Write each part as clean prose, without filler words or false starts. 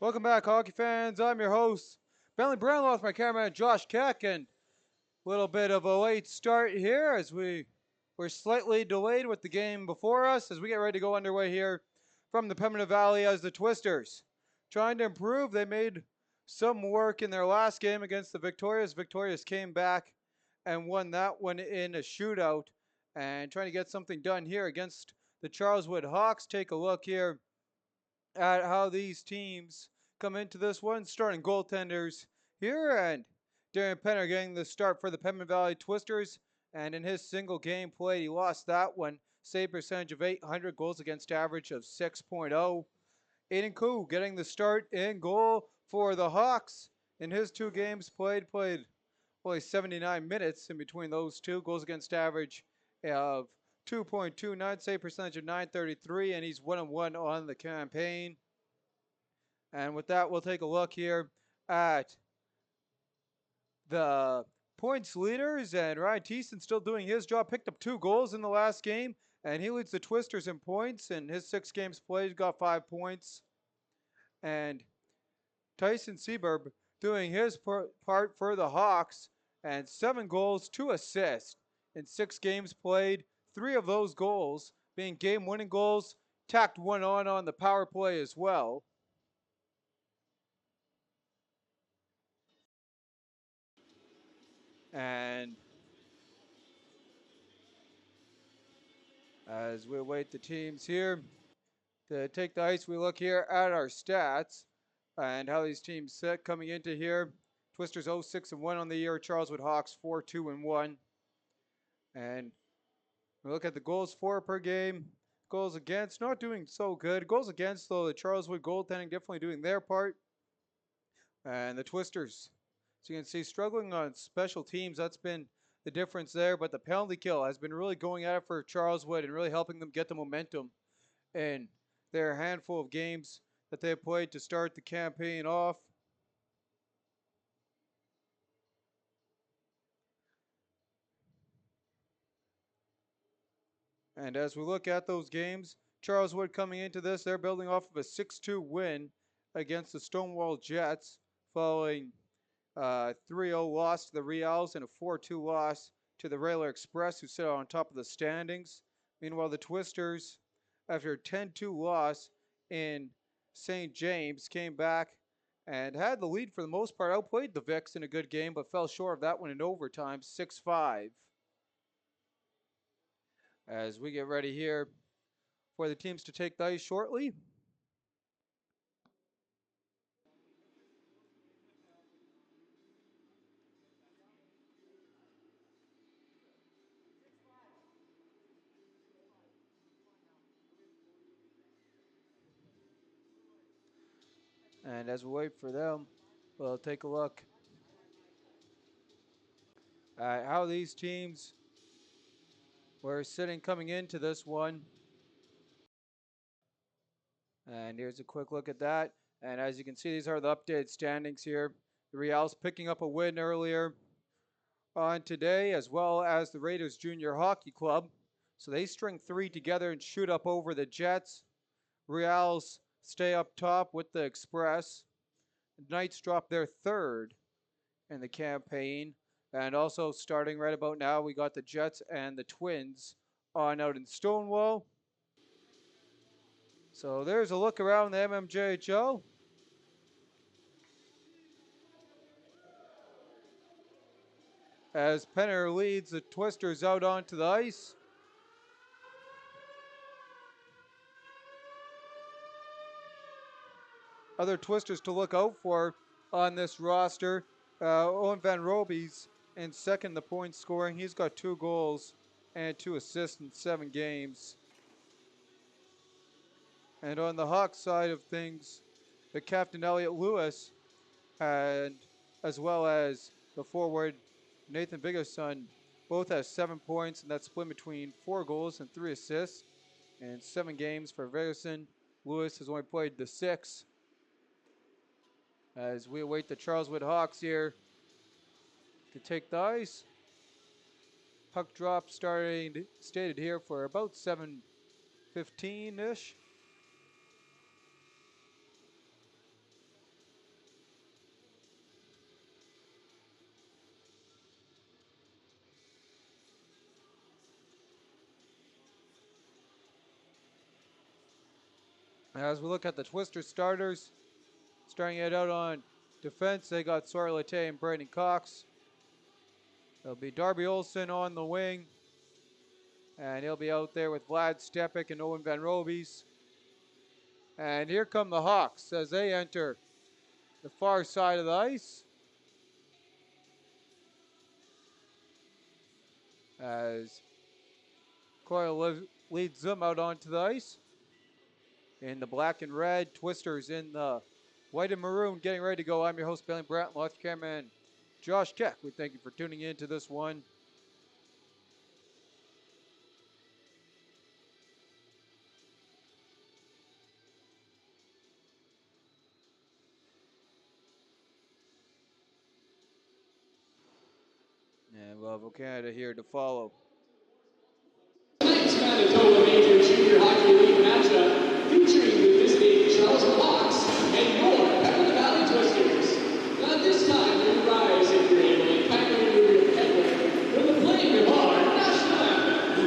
Welcome back, hockey fans. I'm your host, Bentley Brownlow, with my cameraman Josh Keck, and a little bit of a late start here as we're slightly delayed with the game before us as we get ready to go underway here from the Pembina Valley as the Twisters trying to improve. They made some work in their last game against the Victorias. Victorias came back and won that one in a shootout, and trying to get something done here against the Charleswood Hawks. Take a look here at how these teams come into this one. Starting goaltenders here, and Darian Penner getting the start for the Pembina Valley Twisters. And in his single game played, he lost that one. Save percentage of 800, goals against average of 6.0. Aiden Koo getting the start in goal for the Hawks. In his two games played only 79 minutes in between those two. Goals against average of 2.29, save percentage of 933, and he's 1-1 on the campaign. And with that, we'll take a look here at the points leaders, and Ryan Thiessen still doing his job. Picked up 2 goals in the last game, and he leads the Twisters in points. In his 6 games played, got 5 points. And Tyson Seberb doing his part for the Hawks, and 7 goals, 2 assists in 6 games played. 3 of those goals being game-winning goals. Tacked one on the power play as well. And as we await the teams here to take the ice, we look here at our stats and how these teams sit coming into here. Twisters 0-6-1 on the year. Charleswood Hawks 4-2-1. And we look at the goals for per game. Goals against, not doing so good. Goals against, though, the Charleswood goaltending definitely doing their part. And the Twisters, so you can see, struggling on special teams. That's been the difference there. But the penalty kill has been really going at it for Charleswood and really helping them get the momentum in their handful of games that they played to start the campaign off. And as we look at those games, Charleswood coming into this, they're building off of a 6-2 win against the Stonewall Jets, following a 3-0 loss to the Reals and a 4-2 loss to the Railer Express, who sit on top of the standings. Meanwhile, the Twisters, after a 10-2 loss in St. James, came back and had the lead for the most part. Outplayed the Vics in a good game, but fell short of that one in overtime, 6-5. As we get ready here for the teams to take the ice shortly. And as we wait for them, we'll take a look at how these teams were sitting coming into this one. And here's a quick look at that. And as you can see, these are the updated standings here. The Reals picking up a win earlier on today, as well as the Raiders Junior Hockey Club. So they string 3 together and shoot up over the Jets. Reals stay up top with the Express. The Knights drop their 3rd in the campaign. And also starting right about now, we got the Jets and the Twins on out in Stonewall. So there's a look around the MMJHL. As Penner leads the Twisters out onto the ice. Other Twisters to look out for on this roster. Owen Van Roby's in second the point scoring. He's got 2 goals and 2 assists in 7 games. And on the Hawks side of things, the captain Elliot Lewis, and as well as the forward Nathan Bigoson, both have 7 points, and that's split between 4 goals and 3 assists. And 7 games for Bigoson. Lewis has only played the 6. As we await the Charleswood Hawks here to take the ice. Puck drop stated here for about 7:15-ish. As we look at the Twister starters, starting it out on defense, they got Sawyer Latte and Brandon Cox. There'll be Darby Olsen on the wing, and he'll be out there with Vlad Stepik and Owen Van Robies. And here come the Hawks as they enter the far side of the ice. As Coyle leads them out onto the ice. In the black and red, Twisters in the white and maroon, getting ready to go. I'm your host, Bailey Brandt, with your cameraman, Josh Keck. We thank you for tuning in to this one. And we'll have Canada here to follow. Tonight's Manitoba Major Junior Hockey League matchup featuring the visiting Charleston Hawks and your Pembroke Valley Twisters. Now this time you rise if you're able and kindly remove your headwear for the playing of our national anthem.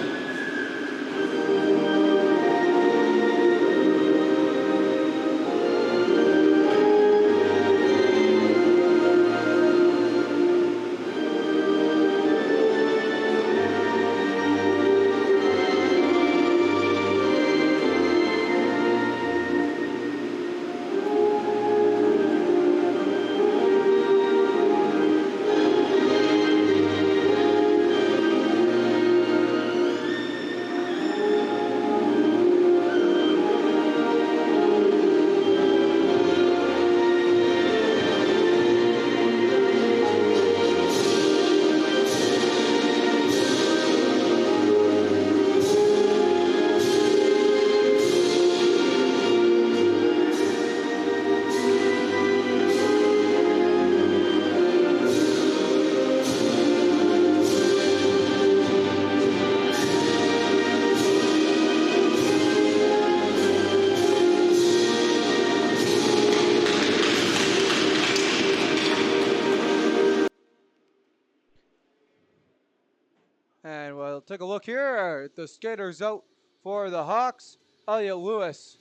And we'll take a look here. The skaters out for the Hawks. Elliot Lewis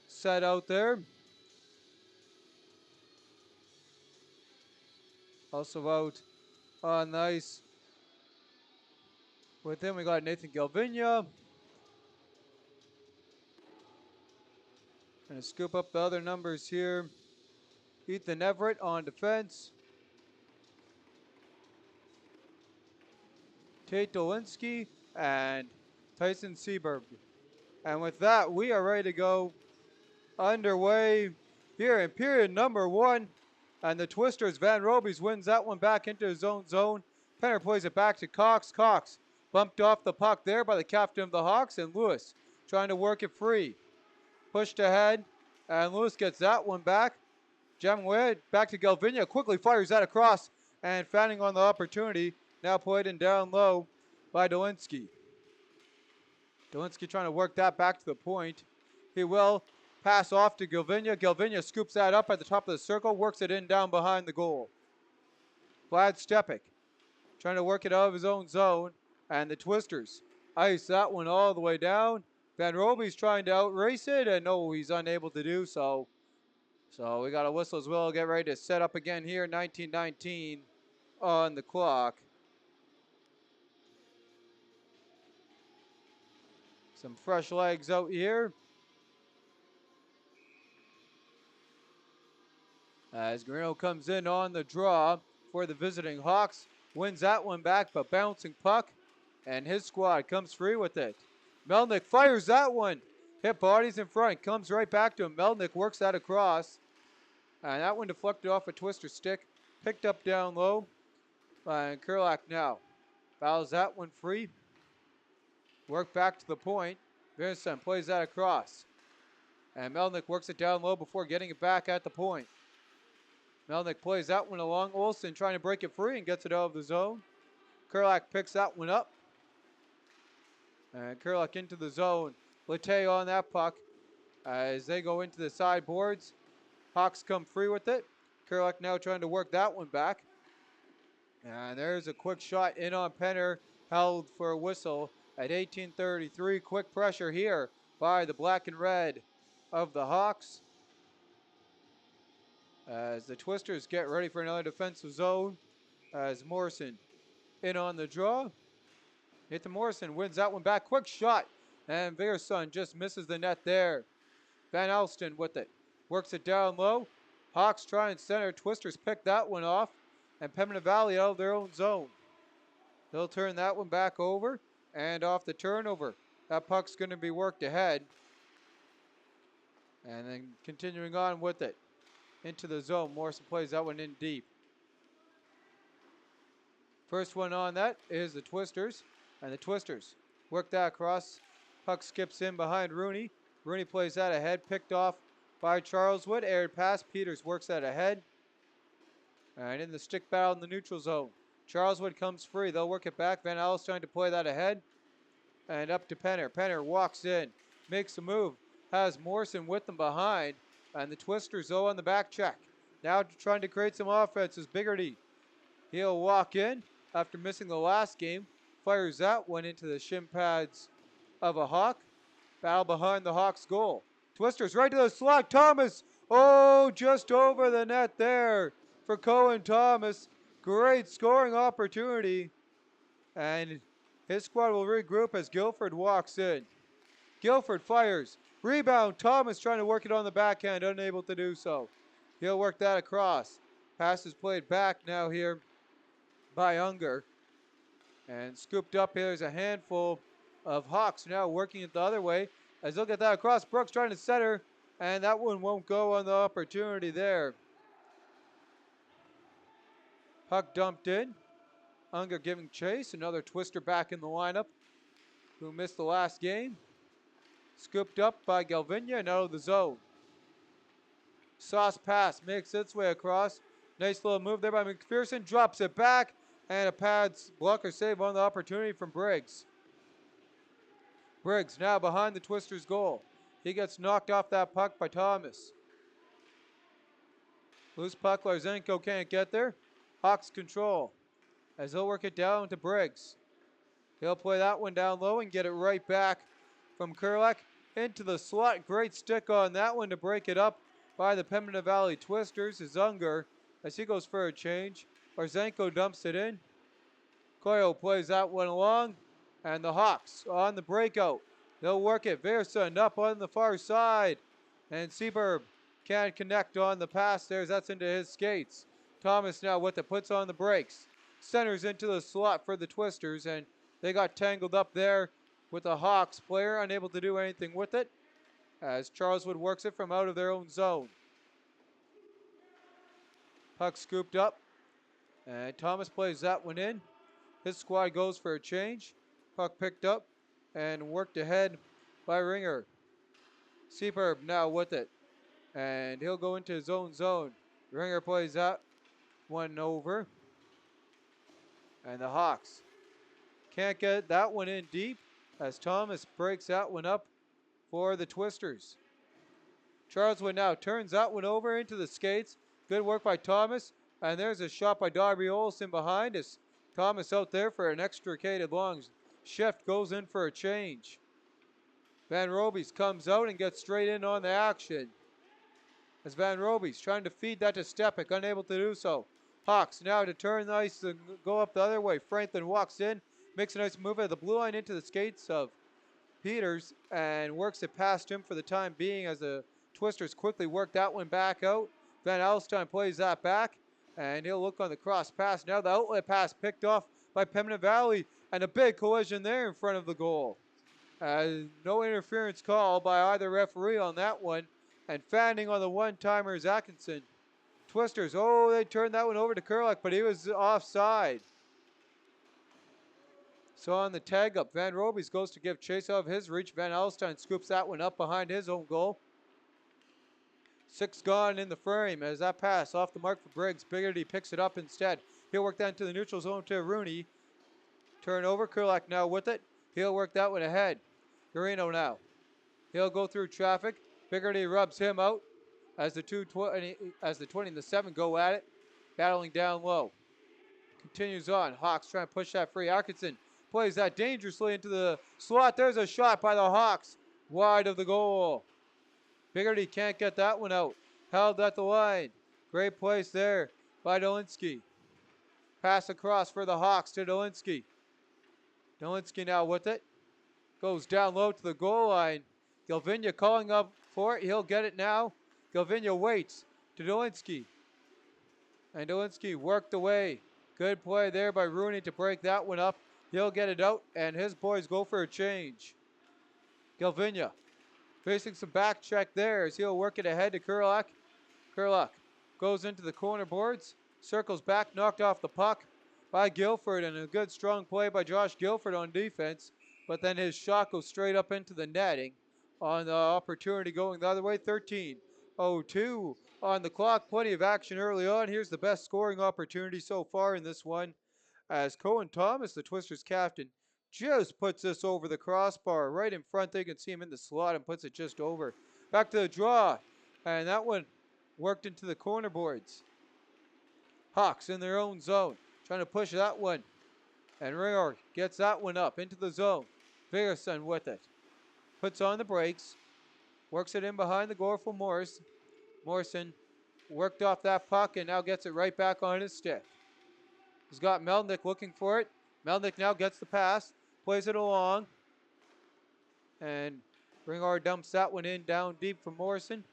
set out there. Also out on the ice with him, we got Nathan Galvinia. Gonna scoop up the other numbers here. Ethan Everett on defense. Tate Dolinsky and Tyson Seberg. And with that, we are ready to go underway here in period number 1. And the Twisters, Van Robies wins that one back into his own zone. Penner plays it back to Cox. Cox bumped off the puck there by the captain of the Hawks, and Lewis trying to work it free. Pushed ahead, and Lewis gets that one back. Jamway back to Galvinia, quickly fires that across, and fanning on the opportunity. Now played in down low by Dolinsky. Dolinsky trying to work that back to the point. He will pass off to Galvinia. Galvinia scoops that up at the top of the circle, works it in down behind the goal. Vlad Stepik trying to work it out of his own zone, and the Twisters ice that one all the way down. Van Robies trying to outrace it, and no, he's unable to do so. So we got a whistle as well. Get ready to set up again here. 19:19 on the clock. Some fresh legs out here. As Guerrero comes in on the draw for the visiting Hawks. Wins that one back, but bouncing puck. And his squad comes free with it. Melnick fires that one. Hit bodies in front. Comes right back to him. Melnick works that across. And that one deflected off a Twister stick. Picked up down low. And Kurlak now fouls that one free. Work back to the point. Vincent plays that across. And Melnick works it down low before getting it back at the point. Melnick plays that one along. Olsen trying to break it free and gets it out of the zone. Kurlak picks that one up. And Kurlak into the zone. Latte on that puck as they go into the sideboards. Hawks come free with it. Kurlak now trying to work that one back. And there's a quick shot in on Penner, held for a whistle at 18:33. Quick pressure here by the black and red of the Hawks. As the Twisters get ready for another defensive zone. As Morrison in on the draw. Nathan Morrison wins that one back. Quick shot. And Vigorson just misses the net there. Van Alsten with it. Works it down low. Hawks try and center. Twisters pick that one off. And Pembina Valley out of their own zone. They'll turn that one back over. And off the turnover. That puck's going to be worked ahead. And then continuing on with it. Into the zone. Morrison plays that one in deep. First one on that is the Twisters. And the Twisters work that across. Puck skips in behind Rooney. Rooney plays that ahead. Picked off by Charleswood. Aired pass. Peters works that ahead. And in the stick battle in the neutral zone. Charleswood comes free. They'll work it back. Van Al's trying to play that ahead. And up to Penner. Penner walks in. Makes a move. Has Morrison with them behind. And the Twisters, though, on the back check. Now trying to create some offense is Biggerty. He'll walk in after missing the last game. Fires that one into the shin pads of a Hawk. Battle behind the Hawks' goal. Twisters right to the slot. Thomas. Oh, just over the net there for Cohen Thomas. Great scoring opportunity. And his squad will regroup as Guilford walks in. Guilford fires. Rebound. Thomas trying to work it on the backhand. Unable to do so. He'll work that across. Pass is played back now here by Unger. And scooped up here is a handful of Hawks now working it the other way. As they'll get that across. Brooks trying to center. And that one won't go on the opportunity there. Puck dumped in. Unger giving chase. Another Twister back in the lineup who missed the last game. Scooped up by Galvinia and out of the zone. Sauce pass makes its way across. Nice little move there by McPherson. Drops it back. And a pads blocker save on the opportunity from Briggs. Briggs now behind the Twisters' goal. He gets knocked off that puck by Thomas. Loose puck, Larzenko can't get there. Hawks control as they'll work it down to Briggs. He'll play that one down low and get it right back from Kurlak into the slot. Great stick on that one to break it up by the Pembina Valley Twisters is Unger as he goes for a change. Larzenko dumps it in. Koyo plays that one along. And the Hawks on the breakout. They'll work it. Verson up on the far side. And Seaburb can't connect on the pass there. That's into his skates. Thomas now with it. Puts on the brakes. Centers into the slot for the Twisters. And they got tangled up there with the Hawks player. Unable to do anything with it. As Charleswood works it from out of their own zone. Puck scooped up. And Thomas plays that one in. His squad goes for a change. Puck picked up and worked ahead by Ringer. Seaburb now with it. And he'll go into his own zone. Ringer plays that one over. And the Hawks can't get that one in deep as Thomas breaks that one up for the Twisters. Charleswood now turns that one over into the skates. Good work by Thomas. And there's a shot by Darby Olsen behind us. Thomas out there for an extricated long shift, goes in for a change. Van Robies comes out and gets straight in on the action. As Van Robies trying to feed that to Stepik, unable to do so. Hawks now to turn the ice and go up the other way. Franklin walks in, makes a nice move at the blue line into the skates of Peters and works it past him for the time being as the Twisters quickly work that one back out. Van Alstyne plays that back and he'll look on the cross pass. Now the outlet pass picked off by Pembina Valley and a big collision there in front of the goal. No interference call by either referee on that one. And fanning on the one-timer is Atkinson. Twisters, oh, they turned that one over to Kurlak, but he was offside. So on the tag up, Van Robies goes to give chase of his reach. Van Alstyne scoops that one up behind his own goal. 6 gone in the frame as that pass off the mark for Briggs. Biggerty picks it up instead. He'll work that into the neutral zone to Rooney. Turnover, Kurlak now with it. He'll work that one ahead. Garino now. He'll go through traffic. Biggerty rubs him out as the 20 and the 7 go at it, battling down low. Continues on. Hawks trying to push that free. Atkinson plays that dangerously into the slot. There's a shot by the Hawks wide of the goal. Biggerty can't get that one out. Held at the line. Great place there by Dolinski. Pass across for the Hawks to Dolinski. Dolinski now with it. Goes down low to the goal line. Galvinia calling up for it. He'll get it now. Galvinia waits to Dolinski. And Dolinski worked away. Good play there by Rooney to break that one up. He'll get it out, and his boys go for a change. Galvinia facing some back check there as he'll work it ahead to Kurlak. Kurlak goes into the corner boards, circles back, knocked off the puck by Guilford, and a good strong play by Josh Guilford on defense. But then his shot goes straight up into the netting on the opportunity going the other way. 13:02 on the clock. Plenty of action early on. Here's the best scoring opportunity so far in this one as Cohen Thomas, the Twisters captain, just puts this over the crossbar right in front. They can see him in the slot and puts it just over. Back to the draw. And that one worked into the corner boards. Hawks in their own zone. Trying to push that one. And Ringor gets that one up into the zone. Viggerson with it. Puts on the brakes. Works it in behind the goal for Morris. Morrison worked off that puck and now gets it right back on his stick. He's got Melnick looking for it. Melnick now gets the pass. Plays it along. And Ringard dumps that one in down deep for Morrison.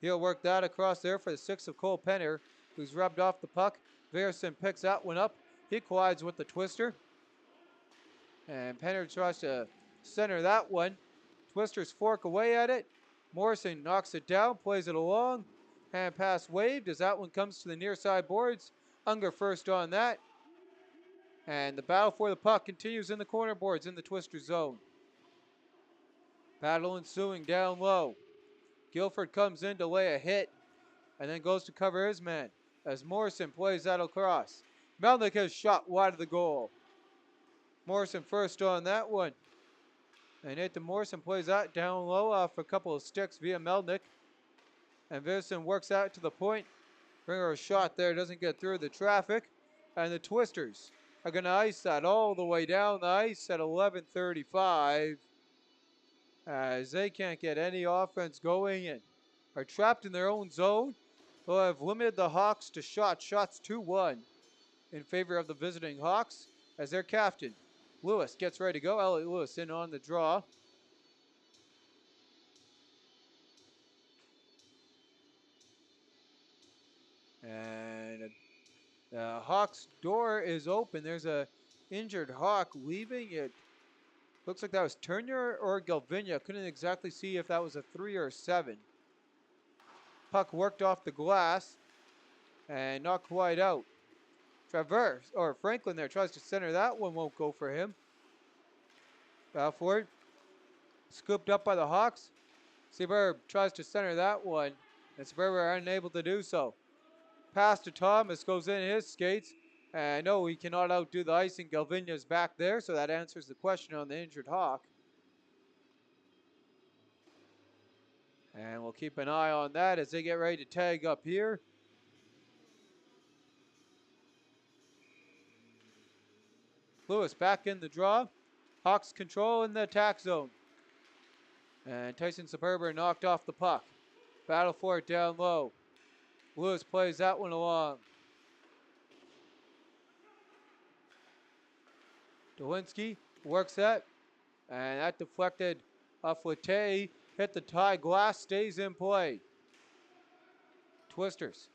He'll work that across there for the 6 of Cole Penner, who's rubbed off the puck. Viggerson picks that one up. He collides with the Twister. And Penner tries to center that one. Twisters fork away at it. Morrison knocks it down, plays it along. Hand pass waved as that one comes to the near side boards. Unger first on that. And the battle for the puck continues in the corner boards in the Twister zone. Battle ensuing down low. Guilford comes in to lay a hit and then goes to cover his man as Morrison plays that across. Melnick has shot wide of the goal. Morrison first on that one. And Nathan Morrison plays that down low off a couple of sticks via Melnick. And Viggerson works out to the point. Bringer a shot there, doesn't get through the traffic. And the Twisters are going to ice that all the way down the ice at 11:35 as they can't get any offense going and are trapped in their own zone. They'll have limited the Hawks to shots 2-1 in favor of the visiting Hawks as their captain, Lewis, gets ready to go. Elliot Lewis in on the draw. And the Hawks' door is open. There's a injured Hawk leaving it. Looks like that was Turner or Galvinia. Couldn't exactly see if that was a 3 or a 7. Puck worked off the glass and not quite out. Franklin there tries to center that one, won't go for him. Balfour scooped up by the Hawks. Seberg tries to center that one, and Seberg are unable to do so. Pass to Thomas, goes in his skates, and no, he cannot outdo the icing. Galvinia's back there, so that answers the question on the injured Hawk. And we'll keep an eye on that as they get ready to tag up here. Lewis back in the draw. Hawks control in the attack zone. And Tyson Superber knocked off the puck. Battle for it down low. Lewis plays that one along. Dolinsky works that. And that deflected off Latte. Hit the tie glass, stays in play. Twisters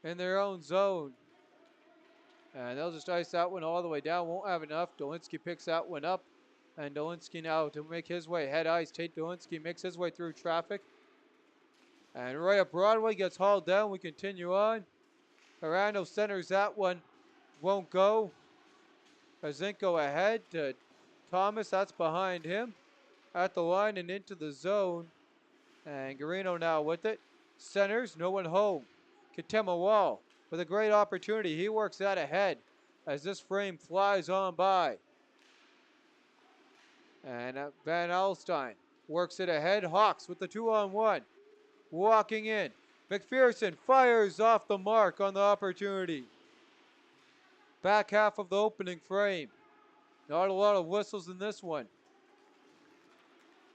in their own zone. And they'll just ice that one all the way down. Won't have enough. Dolinsky picks that one up. And Dolinsky now to make his way head ice. Tate Dolinsky makes his way through traffic. And right up Broadway gets hauled down. We continue on. Arando centers that one. Won't go. Azinko ahead to Thomas. That's behind him. At the line and into the zone. And Garino now with it. Centers. No one home. Katema Wall with a great opportunity. He works that ahead as this frame flies on by. And Van Alstyne works it ahead. Hawks with the 2-on-1. Walking in. McPherson fires off the mark on the opportunity. Back half of the opening frame. Not a lot of whistles in this one.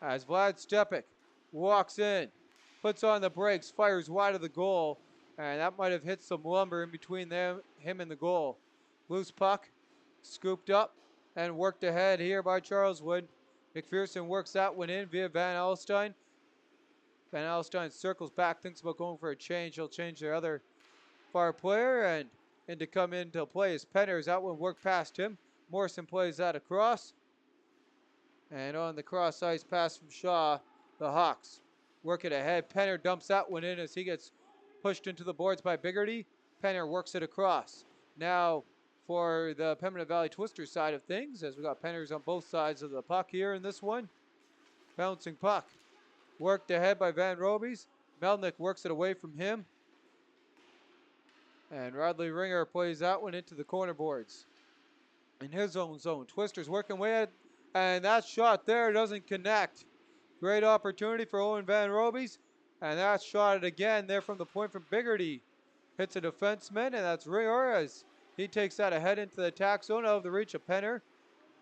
As Vlad Stepik walks in. puts on the brakes, fires wide of the goal, and that might have hit some lumber in between him and the goal. Loose puck, scooped up, and worked ahead here by Charles Wood. McPherson works that one in via Van Alstyne. Van Alstyne circles back, thinks about going for a change. He'll change their other far player, and in to come into play is Penner. That one worked past him. Morrison plays that across. And on the cross ice pass from Shaw, the Hawks work it ahead. Penner dumps that one in as he gets pushed into the boards by Biggerty. Penner works it across. Now for the Pembina Valley Twisters side of things, as we got Penners on both sides of the puck here in this one. Bouncing puck. Worked ahead by Van Robies. Melnick works it away from him. And Rodley Ringer plays that one into the corner boards. In his own zone. Twisters working way at, and that shot there doesn't connect. Great opportunity for Owen Van Robies. And that shot again there from the point from Biggerty. Hits a defenseman, and that's Ringer as he takes that ahead into the attack zone out of the reach of Penner.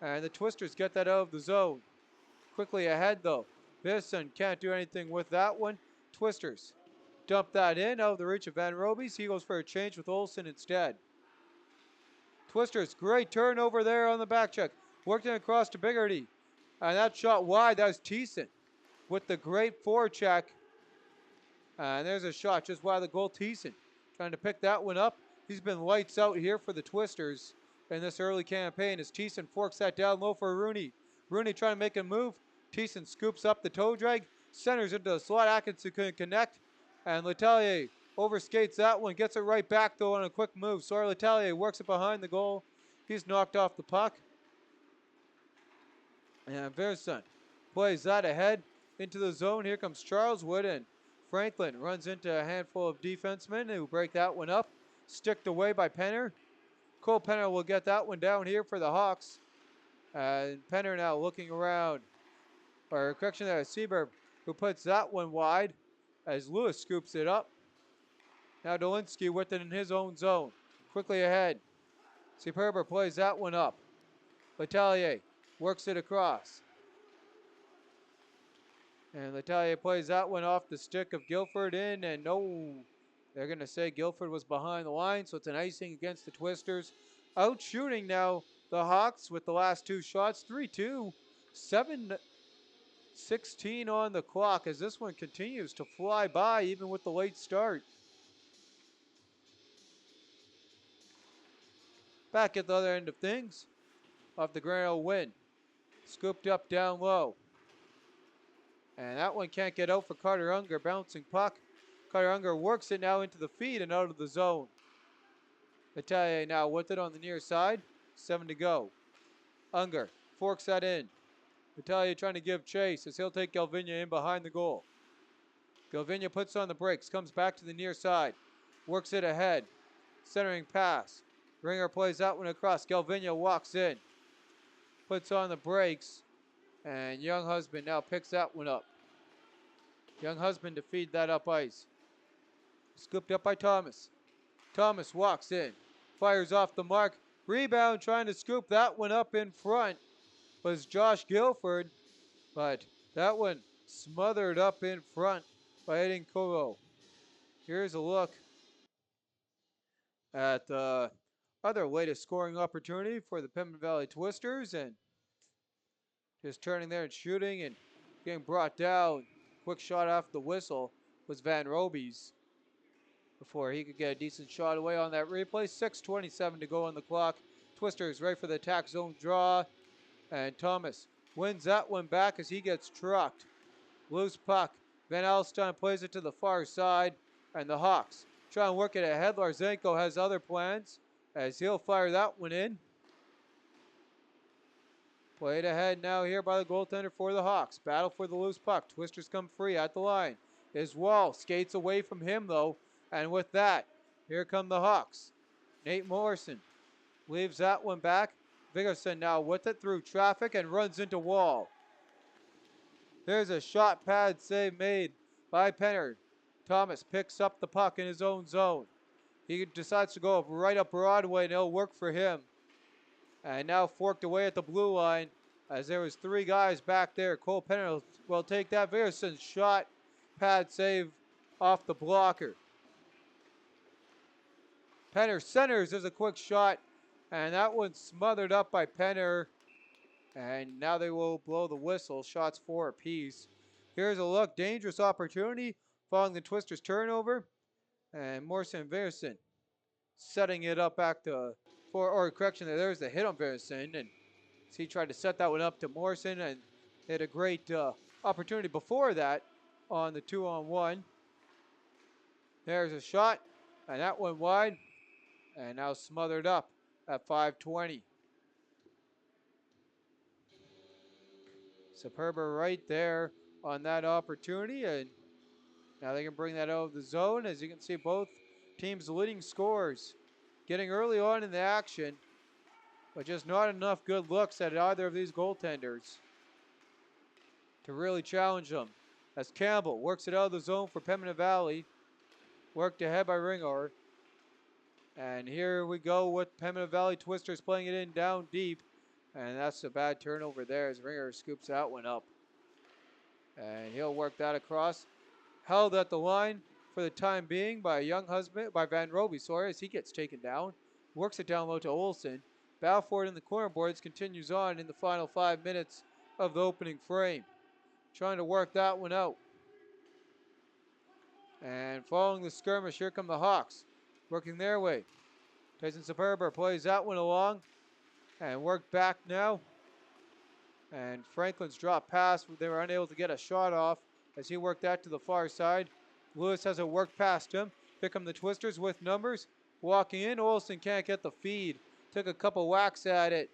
And the Twisters get that out of the zone. Quickly ahead though. Bisson can't do anything with that one. Twisters dump that in out of the reach of Van Robies. He goes for a change with Olsen instead. Twisters, great turnover there on the back check. Worked it across to Biggerty. And that shot wide, that was Thiessen with the great forecheck. And there's a shot just wide of the goal. Thiessen trying to pick that one up. He's been lights out here for the Twisters in this early campaign as Thiessen forks that down low for Rooney. Rooney trying to make a move. Thiessen scoops up the toe drag, centers into the slot. Atkinson couldn't connect. And Letellier overskates that one, gets it right back though on a quick move. Sawyer Letellier works it behind the goal. He's knocked off the puck. And Verson plays that ahead into the zone. Here comes Charles Wood, and Franklin runs into a handful of defensemen who break that one up. Sticked away by Penner. Cole Penner will get that one down here for the Hawks. And Penner now looking around. Or correction there, Seaberg, who puts that one wide as Lewis scoops it up. Now Dolinsky with it in his own zone. Quickly ahead. Superber plays that one up. Letellier works it across. And Letellier plays that one off the stick of Guilford in, and no, they're going to say Guilford was behind the line, so it's an icing against the Twisters. Out shooting now the Hawks with the last two shots. 3-2, 7:16 on the clock as this one continues to fly by even with the late start. Back at the other end of things, off the Grand win. Scooped up down low. And that one can't get out for Carter Unger. Bouncing puck. Carter Unger works it now into the feed and out of the zone. Letellier now with it on the near side. 7 to go. Unger forks that in. Letellier trying to give chase as he'll take Galvinia in behind the goal. Galvinia puts on the brakes. Comes back to the near side. Works it ahead. Centering pass. Ringer plays that one across. Galvinia walks in. Puts on the brakes. And Young Husband now picks that one up. Young Husband to feed that up ice. Scooped up by Thomas. Thomas walks in. Fires off the mark. Rebound trying to scoop that one up in front was Josh Guilford. But that one smothered up in front by Aiden Kogo. Here's a look at the other latest scoring opportunity for the Pembina Valley Twisters. And just turning there and shooting and getting brought down. Quick shot off the whistle was Van Robies before he could get a decent shot away on that replay. 6:27 to go on the clock. Twisters right for the attack zone draw. And Thomas wins that one back as he gets trucked. Loose puck. Van Alstyne plays it to the far side. And the Hawks try and work it ahead. Larzenko has other plans as he'll fire that one in. Played ahead now here by the goaltender for the Hawks. Battle for the loose puck. Twisters come free at the line. His wall skates away from him though. And with that, here come the Hawks. Nate Morrison leaves that one back. Vigorson now with it through traffic and runs into wall. There's a shot pad save made by Penner. Thomas picks up the puck in his own zone. He decides to go right up Broadway and it'll work for him. And now forked away at the blue line as there was three guys back there. Cole Penner will take that. Vigerson's shot pad save off the blocker. Penner centers. There's a quick shot, and that one's smothered up by Penner. And now they will blow the whistle. Shots 4 apiece. Here's a look. Dangerous opportunity following the Twisters turnover. And Morrison Verson setting it up back to, or correction, there's the hit on Verson. And he tried to set that one up to Morrison and had a great opportunity before that on the 2-on-1. There's a shot, and that went wide, and now smothered up at 5:20. Superba right there on that opportunity, and now they can bring that out of the zone. As you can see, both teams leading scores, getting early on in the action, but just not enough good looks at either of these goaltenders to really challenge them. As Campbell works it out of the zone for Pembina Valley, worked ahead by Ringor. And here we go with Pembina Valley Twisters playing it in down deep. And that's a bad turnover there as Ringer scoops that one up. And he'll work that across. Held at the line for the time being by Van Roby, as he gets taken down. Works it down low to Olsen. Balfour in the corner boards continues on in the final 5 minutes of the opening frame. Trying to work that one out. And following the skirmish, here come the Hawks. Working their way. Tyson Superba plays that one along. And worked back now. And Franklin's drop pass, they were unable to get a shot off as he worked that to the far side. Lewis has a work past him. Here come the Twisters with numbers. Walking in, Olsen can't get the feed. Took a couple whacks at it,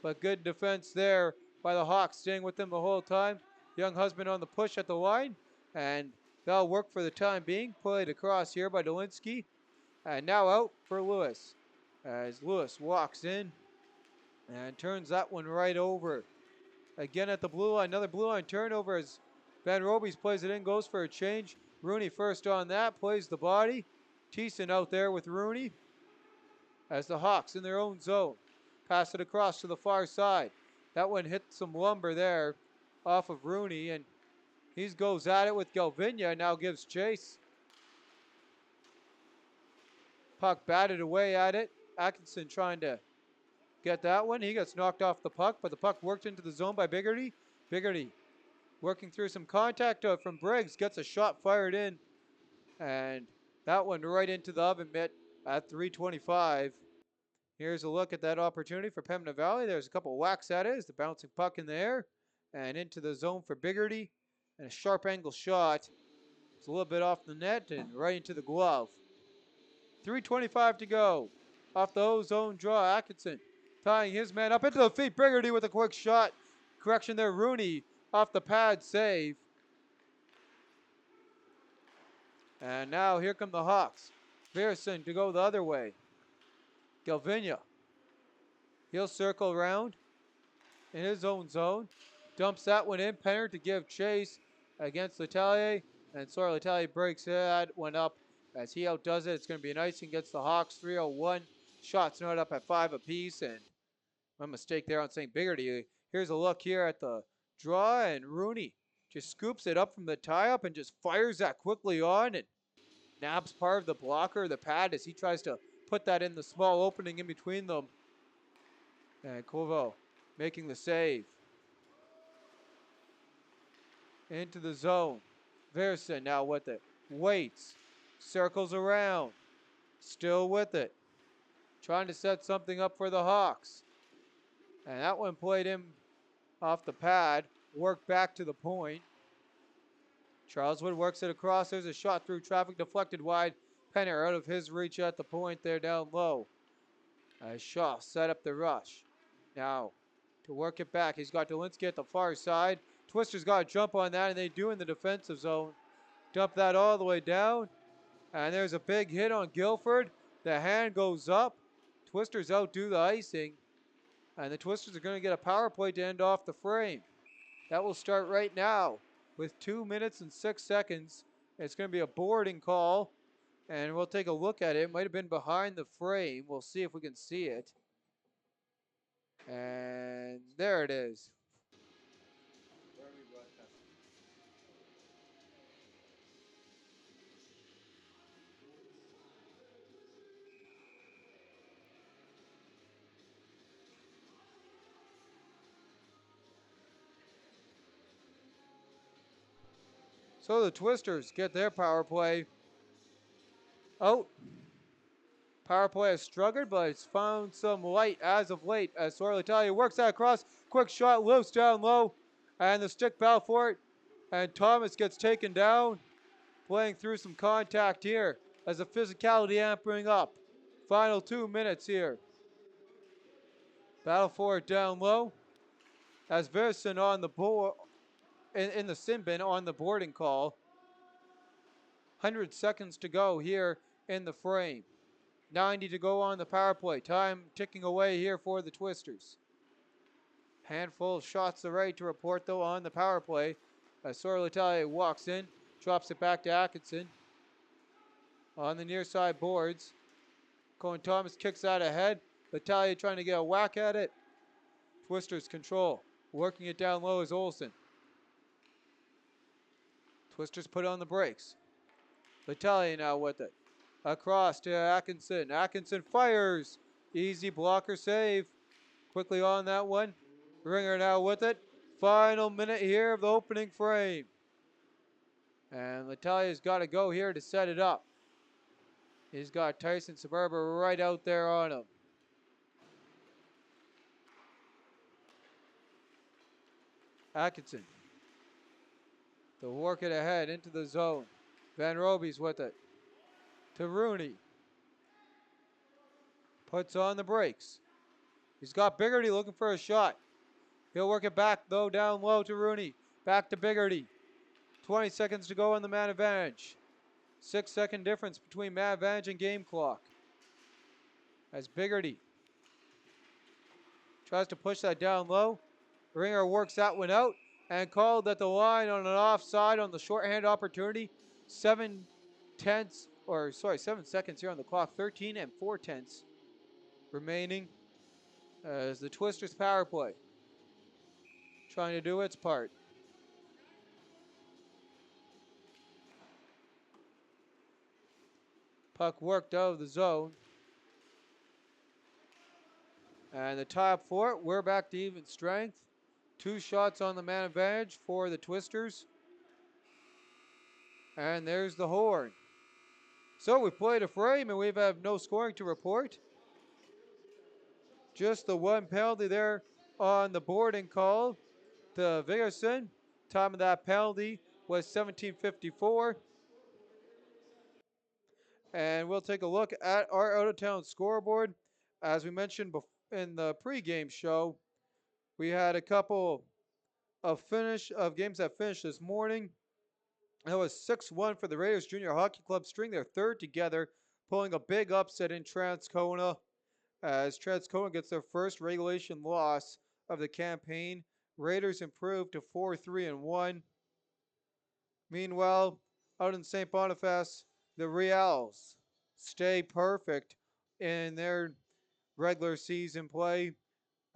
but good defense there by the Hawks, staying with them the whole time. Young husband on the push at the line, and that'll work for the time being. Played across here by Dolinsky, and now out for Lewis. As Lewis walks in and turns that one right over. Again at the blue line, another blue line turnover as Van Robies plays it in, goes for a change. Rooney first on that, plays the body. Thiessen out there with Rooney as the Hawks in their own zone. Pass it across to the far side. That one hit some lumber there off of Rooney, and he goes at it with Galvinia, now gives chase. Puck batted away at it. Atkinson trying to get that one. He gets knocked off the puck, but the puck worked into the zone by Biggerty. Biggerty working through some contact from Briggs, gets a shot fired in, and that one right into the oven mitt at 3:25. Here's a look at that opportunity for Pembina Valley. There's a couple of whacks at it as the bouncing puck in the air and into the zone for Biggerty, and a sharp angle shot. It's a little bit off the net and right into the glove. 3:25 to go. Off the O-zone draw, Atkinson tying his man up into the feet. Biggerty with a quick shot. Correction there, Rooney off the pad save. And now here come the Hawks. Pearson to go the other way. Galvinia. He'll circle around in his own zone. Dumps that one in. Penner to give chase against Letelier. And Letelier breaks that one up as he outdoes it. It's going to be an icing against the Hawks. 3:01. Shots not up at 5 apiece. And my mistake there on saying Biggerty. Here's a look here at the draw, and Rooney just scoops it up from the tie-up and just fires that quickly on and nabs part of the blocker, the pad, as he tries to put that in the small opening in between them. And Kovo making the save. Into the zone. Verson now with it. Waits. Circles around. Still with it. Trying to set something up for the Hawks. And that one played him off the pad. Worked back to the point. Charleswood works it across. There's a shot through traffic, deflected wide. Penner out of his reach at the point there down low. As Shaw set up the rush. Now to work it back. He's got Dolinsky at the far side. Twister's got to jump on that, and they do in the defensive zone. Dump that all the way down. And there's a big hit on Guilford. The hand goes up. Twisters outdo the icing. And the Twisters are going to get a power play to end off the frame. That will start right now with 2 minutes and 6 seconds. It's going to be a boarding call. And we'll take a look at it. It might have been behind the frame. We'll see if we can see it. And there it is. So the Twisters get their power play out. Power play has struggled, but it's found some light as of late as Sorel Italia works that across. Quick shot, loose down low, and the stick battle for it. And Thomas gets taken down, playing through some contact here as the physicality amping up. Final 2 minutes here. Battle for it down low as Verson on the board in the sin bin on the boarding call. 100 seconds to go here in the frame. 90 to go on the power play. Time ticking away here for the Twisters. Handful of shots to right to report though on the power play. As Sorel Italia walks in, drops it back to Atkinson. On the near side boards. Cohen Thomas kicks out ahead. Italia trying to get a whack at it. Twisters control. Working it down low is Olsen. Twisters put on the brakes. Italia now with it. Across to Atkinson. Atkinson fires. Easy blocker save. Quickly on that one. Ringer now with it. Final minute here of the opening frame. And Italia's got to go here to set it up. He's got Tyson Suburba right out there on him. Atkinson. They'll work it ahead into the zone. Van Roby's with it. To Rooney. Puts on the brakes. He's got Biggerty looking for a shot. He'll work it back though down low to Rooney. Back to Biggerty. 20 seconds to go on the man advantage. 6-second difference between man advantage and game clock. As Biggerty tries to push that down low. Ringer works that one out and called at the line on an offside on the shorthand opportunity. 7 seconds here on the clock. 13 and 4/10 remaining as the Twisters power play trying to do its part. Puck worked out of the zone. And the top four, we're back to even strength. 2 shots on the man advantage for the Twisters. And there's the horn. So we played a frame and we have no scoring to report. Just the one penalty there on the boarding call to Viggerson. Time of that penalty was 17:54. And we'll take a look at our out-of-town scoreboard. As we mentioned in the pregame show, we had a couple of games that finished this morning. That was 6-1 for the Raiders Junior Hockey Club, string their third together, pulling a big upset in Transcona as Transcona gets their first regulation loss of the campaign. Raiders improved to 4-3-1. Meanwhile, out in St. Boniface, the Reals stay perfect in their regular season play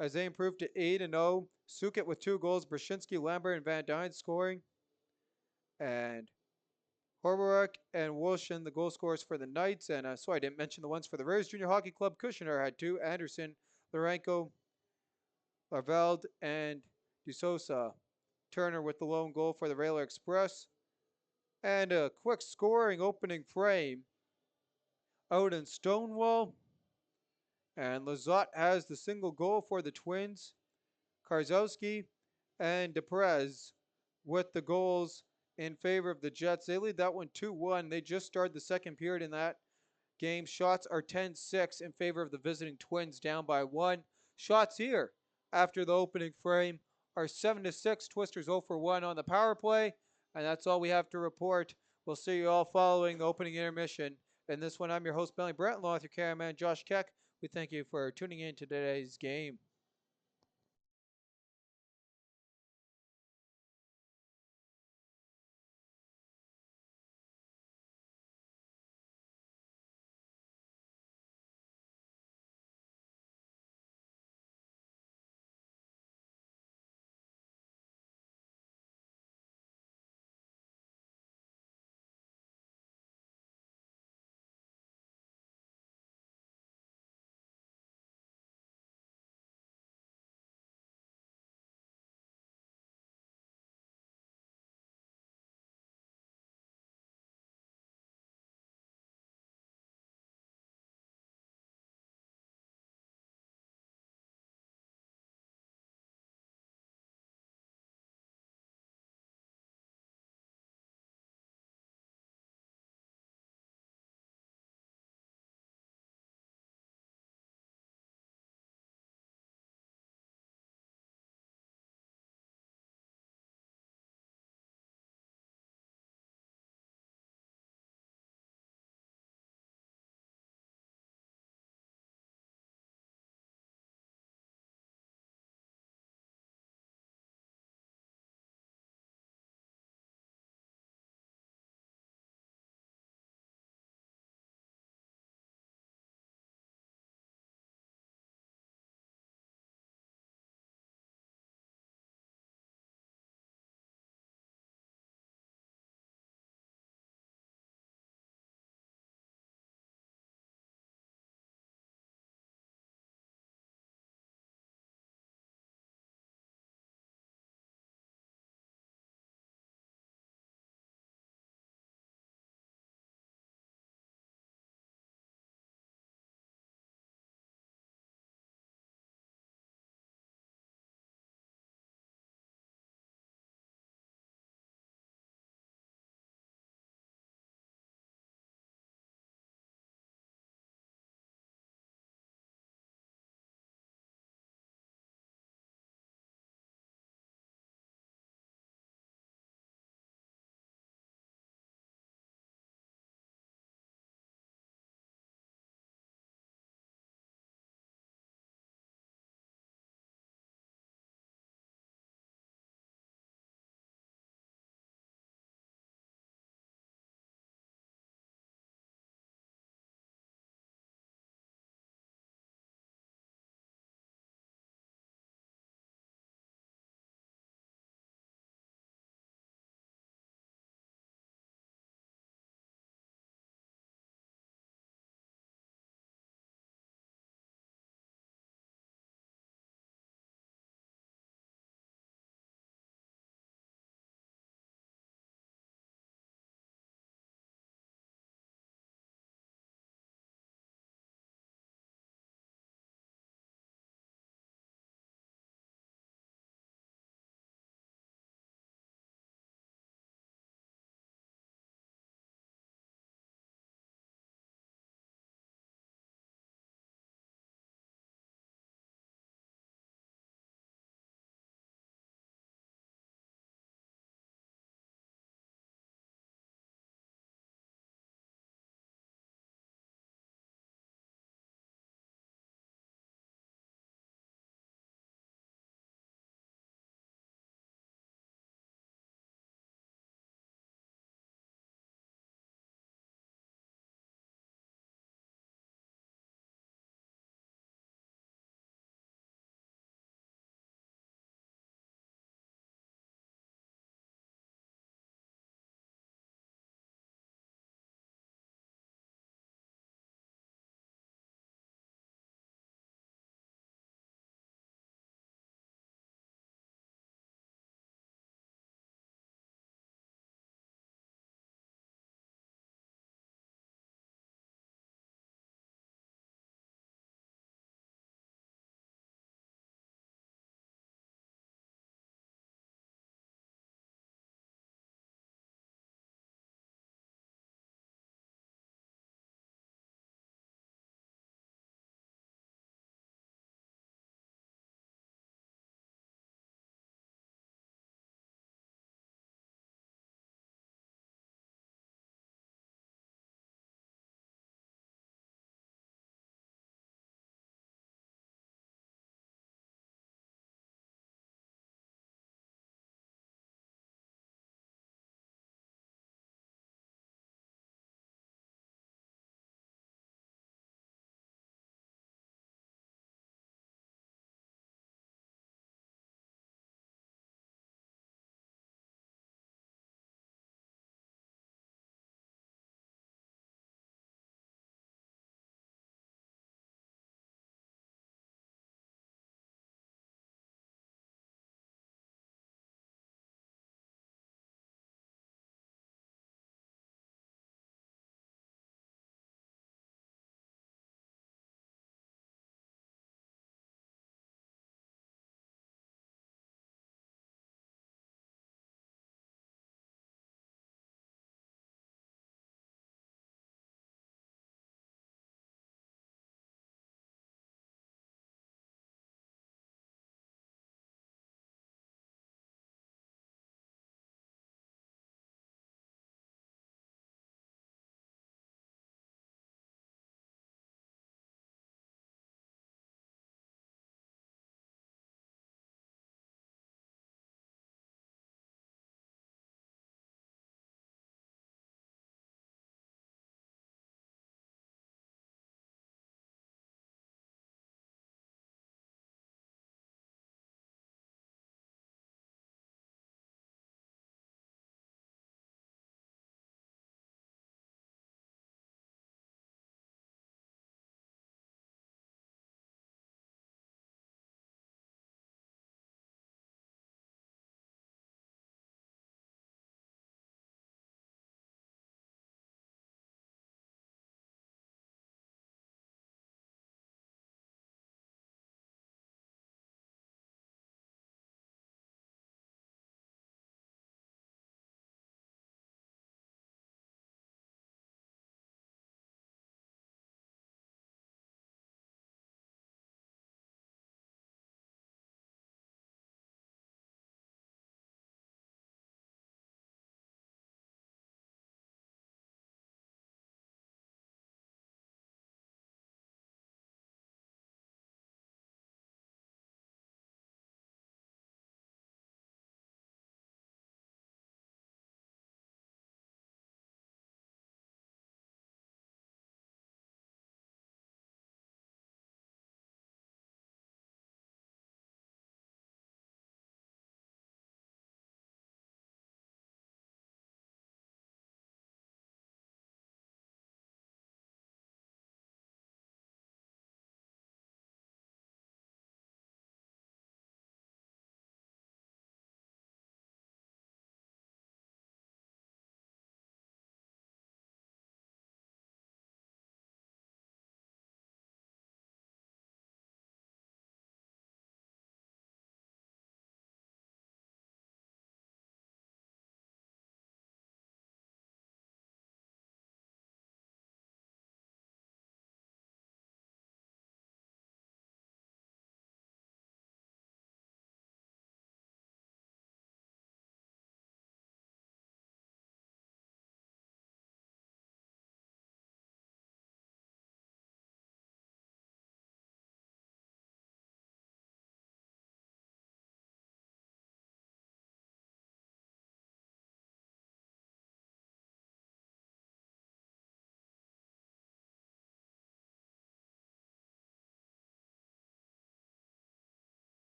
as they improved to 8-0. Sukit with 2 goals, Brzezinski, Lambert, and Van Dyne scoring. And Horburak and Wilson, the goal scorers for the Knights. And I didn't mention the ones for the Raiders Junior Hockey Club. Kushner had 2. Anderson, Lorenko, Larveld, and DeSosa. Turner with the lone goal for the Railer Express. And a quick scoring opening frame out in Stonewall. And Lizotte has the single goal for the Twins. Karzowski and DePrez with the goals in favor of the Jets. They lead that one 2-1. They just started the second period in that game. Shots are 10-6 in favor of the visiting Twins, down by 1. Shots here after the opening frame are 7-6. Twisters 0 for 1 on the power play. And that's all we have to report. We'll see you all following the opening intermission. In this one, I'm your host, Bentley Brent, along with your cameraman, Josh Keck. We thank you for tuning in to today's game.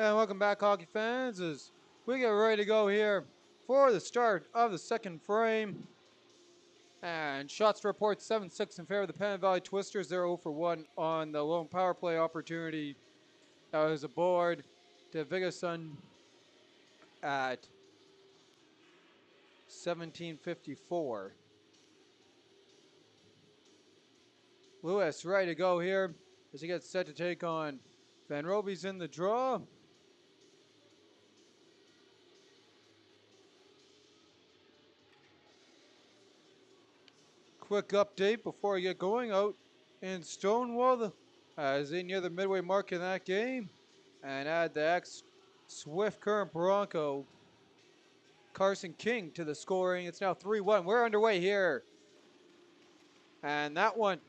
And welcome back, hockey fans, as we get ready to go here for the start of the second frame. And shots to report 7-6 in favor of the Pennant Valley Twisters. They're 0 for 1 on the lone power play opportunity that was aboard to Vigason at 17:54. Lewis ready to go here as he gets set to take on Van Roby's in the draw. Quick update before we get going out in Stonewall as they near the midway mark in that game, and add the ex-Swift Current Bronco Carson King to the scoring. It's now 3-1. We're underway here. And that one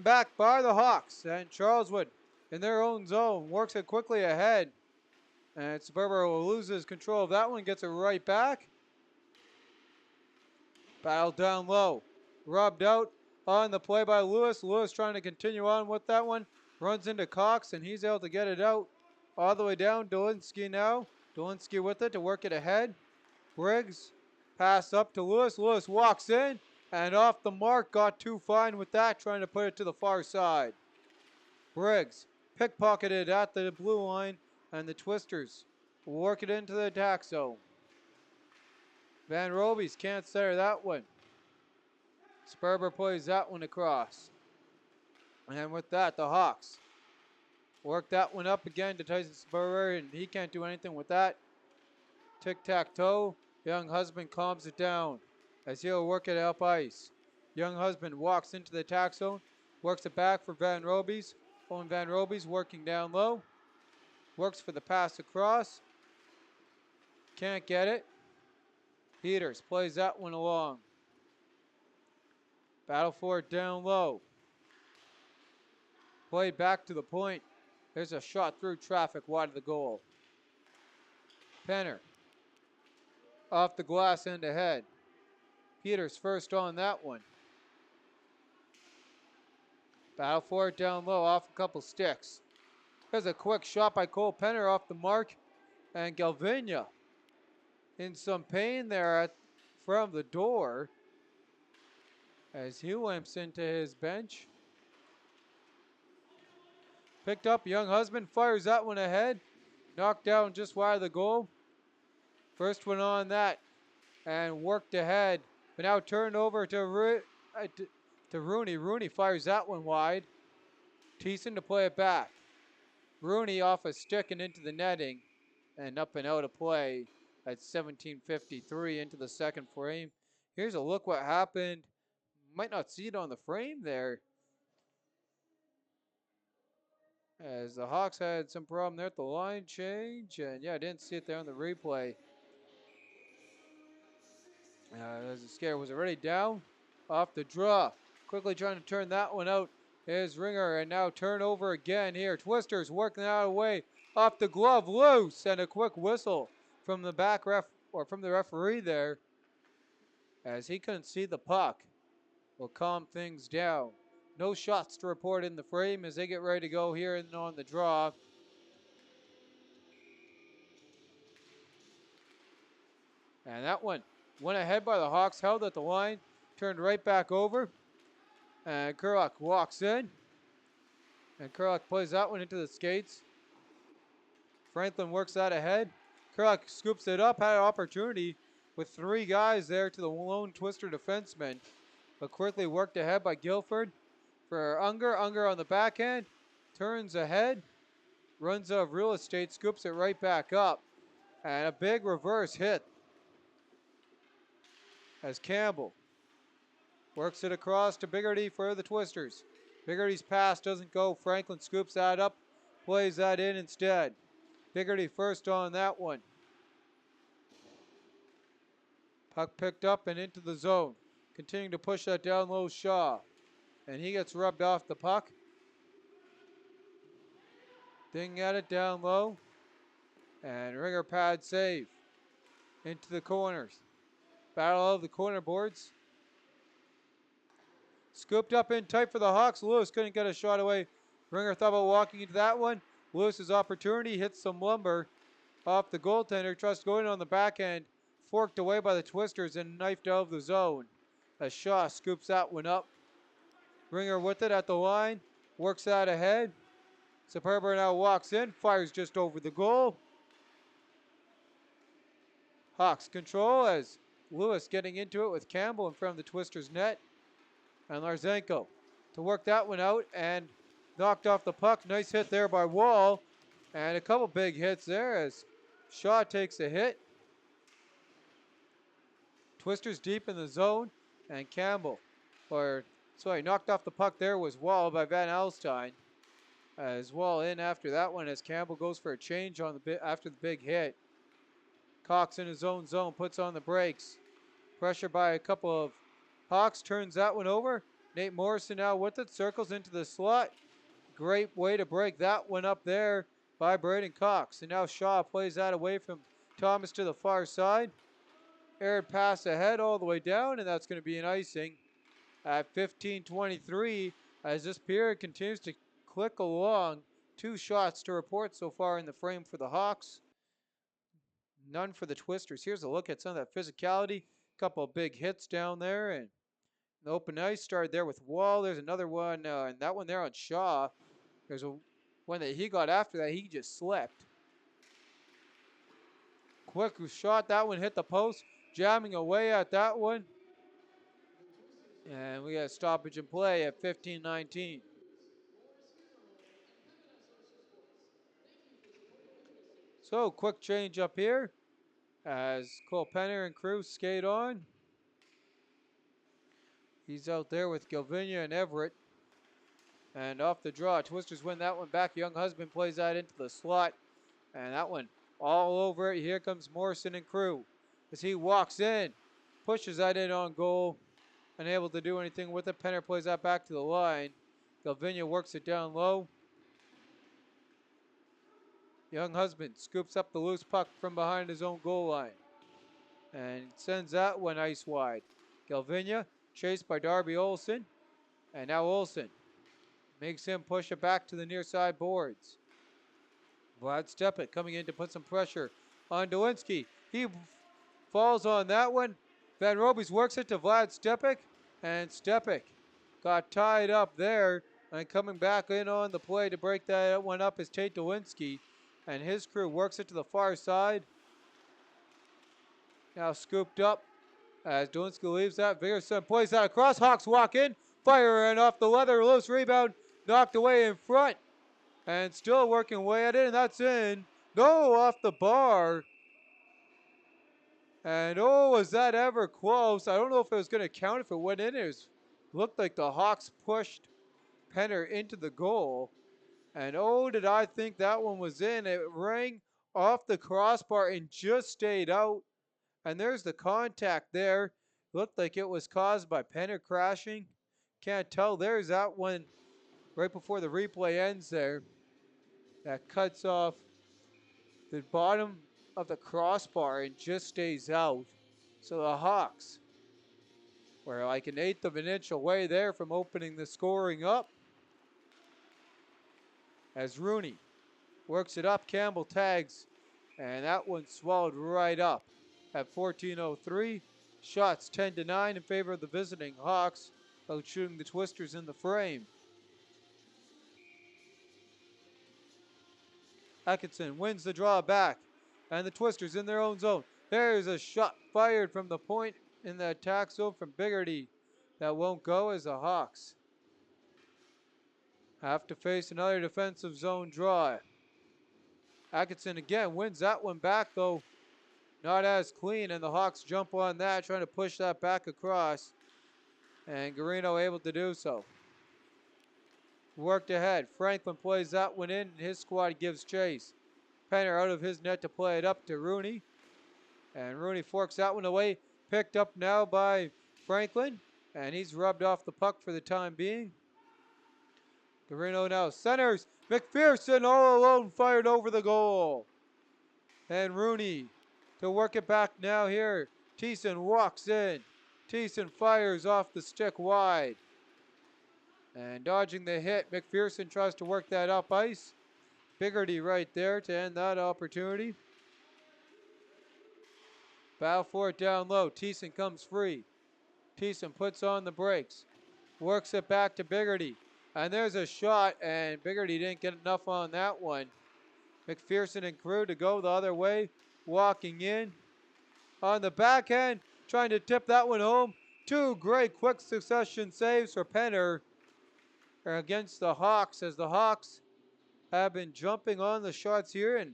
back by the Hawks. And Charleswood in their own zone works it quickly ahead. And Suburbia loses control of that one, gets it right back. Battle down low. Rubbed out on the play by Lewis. Lewis trying to continue on with that one. Runs into Cox, and he's able to get it out all the way down. Dolinski now. Dolinski with it to work it ahead. Briggs, pass up to Lewis. Lewis walks in, and off the mark. Got too fine with that, trying to put it to the far side. Briggs, pickpocketed at the blue line, and the Twisters work it into the attack zone. Van Robies can't center that one. Sperber plays that one across. And with that, the Hawks work that one up again to Tyson Sperber, and he can't do anything with that. Tic-tac-toe. Young Husband calms it down as he'll work it up ice. Young Husband walks into the attack zone, works it back for Van Robies. Owen Van Robies working down low. Works for the pass across. Can't get it. Peters plays that one along. Battle for it down low. Played back to the point. There's a shot through traffic wide of the goal. Penner. Off the glass end ahead. Peters first on that one. Battle for it down low off a couple sticks. There's a quick shot by Cole Penner off the mark. And Galvinia in some pain there from the door as he limps into his bench. Picked up, Young Husband fires that one ahead. Knocked down just wide of the goal. First one on that and worked ahead. But now turned over to Rooney. Rooney fires that one wide. Thiessen to play it back. Rooney off a stick and into the netting. And up and out of play at 17:53 into the second frame. Here's a look what happened. Might not see it on the frame there, as the Hawks had some problem there at the line change. And yeah, I didn't see it there on the replay. As the scare was already down. Off the draw. Quickly trying to turn that one out is Ringer. And now turnover again here. Twisters working out of the way. Off the glove, loose. And a quick whistle from the back from the referee there, as he couldn't see the puck. Will calm things down. No shots to report in the frame as they get ready to go here and on the draw. And that one went ahead by the Hawks, held at the line, turned right back over. And Kurlock walks in. And Kurlock plays that one into the skates. Franklin works that ahead. Kurlock scoops it up, had an opportunity with three guys there to the lone Twister defenseman. But quickly worked ahead by Guilford for Unger. Unger on the backhand. Turns ahead. Runs out of real estate. Scoops it right back up. And a big reverse hit as Campbell works it across to Biggerty for the Twisters. Biggerty's pass doesn't go. Franklin scoops that up. Plays that in instead. Biggerty first on that one. Puck picked up and into the zone. Continuing to push that down low, Shaw. And he gets rubbed off the puck. Ding at it down low. And Ringer pad save. Into the corners. Battle of the corner boards. Scooped up in tight for the Hawks. Lewis couldn't get a shot away. Ringer thought about walking into that one. Lewis's opportunity, hits some lumber off the goaltender, tries to go in on the backhand, forked away by the Twisters and knifed out of the zone. As Shaw scoops that one up. Ringer with it at the line, works that ahead. Superber now walks in, fires just over the goal. Hawks control as Lewis getting into it with Campbell in front of the Twisters net. And Larzenko to work that one out and knocked off the puck. Nice hit there by Wall. And a couple big hits there as Shaw takes a hit. Twisters deep in the zone, and Campbell, knocked off the puck there was Wall by Van Alstyne. As Wall in after that one as Campbell goes for a change on after the big hit. Cox in his own zone, puts on the brakes. Pressure by a couple of Hawks, turns that one over. Nate Morrison now with it, circles into the slot. Great way to break that one up there by Braden Cox. And now Shaw plays that away from Thomas to the far side. Aired pass ahead all the way down, and that's going to be an icing at 15:23 as this period continues to click along. 2 shots to report so far in the frame for the Hawks. None for the Twisters. Here's a look at some of that physicality. Couple of big hits down there, and the open ice started there with Wall. There's another one, and that one there on Shaw. There's one that he got after that. He just slipped. Quick shot. That one hit the post. Jamming away at that one. And we got a stoppage in play at 15:19. So quick change up here as Cole Penner and crew skate on. He's out there with Galvinia and Everett. And off the draw, Twisters win that one back. Young Husband plays that into the slot. And that one all over it. Here comes Morrison and crew as he walks in, pushes that in on goal. Unable to do anything with it. Penner plays that back to the line. Galvinia works it down low. Young Husband scoops up the loose puck from behind his own goal line and sends that one ice wide. Galvinia chased by Darby Olsen, and now Olsen makes him push it back to the near side boards. Vlad Stepik coming in to put some pressure on Dolinsky. He falls on that one. Van Robies works it to Vlad Stepik, and Stepik got tied up there. And coming back in on the play to break that one up is Tate Dolinsky. And his crew works it to the far side. Now scooped up as Dolinsky leaves that. Vigorson plays that across. Hawks walk in. Fire and off the leather. Loose rebound. Knocked away in front. And still working away at it. And that's in. No, off the bar. And oh, was that ever close. I don't know if it was going to count if it went in. It looked like the Hawks pushed Penner into the goal. And oh, did I think that one was in. It rang off the crossbar and just stayed out. And there's the contact there. Looked like it was caused by Penner crashing. Can't tell. There's that one right before the replay ends there. That cuts off the bottom of the crossbar and just stays out. So the Hawks were like an eighth of an inch away there from opening the scoring up. As Rooney works it up, Campbell tags, and that one swallowed right up at 14:03. Shots 10-9 in favor of the visiting Hawks, out shooting the Twisters in the frame. Atkinson wins the draw back, and the Twisters in their own zone. There's a shot fired from the point in the attack zone from Biggerty. That won't go as the Hawks have to face another defensive zone draw. Atkinson again wins that one back, though not as clean, and the Hawks jump on that, trying to push that back across. And Garino able to do so. Worked ahead. Franklin plays that one in, and his squad gives chase. Penner out of his net to play it up to Rooney. And Rooney forks that one away. Picked up now by Franklin, and he's rubbed off the puck for the time being. Garino now centers. McPherson all alone fired over the goal. And Rooney to work it back now here. Thiessen walks in. Thiessen fires off the stick wide. And dodging the hit, McPherson tries to work that up ice. Biggerty right there to end that opportunity. Battle for it down low. Thiessen comes free. Thiessen puts on the brakes. Works it back to Biggerty. And there's a shot, and Biggerty didn't get enough on that one. McPherson and crew to go the other way. Walking in. On the backhand, trying to tip that one home. Two great quick succession saves for Penner against the Hawks, as the Hawks have been jumping on the shots here. And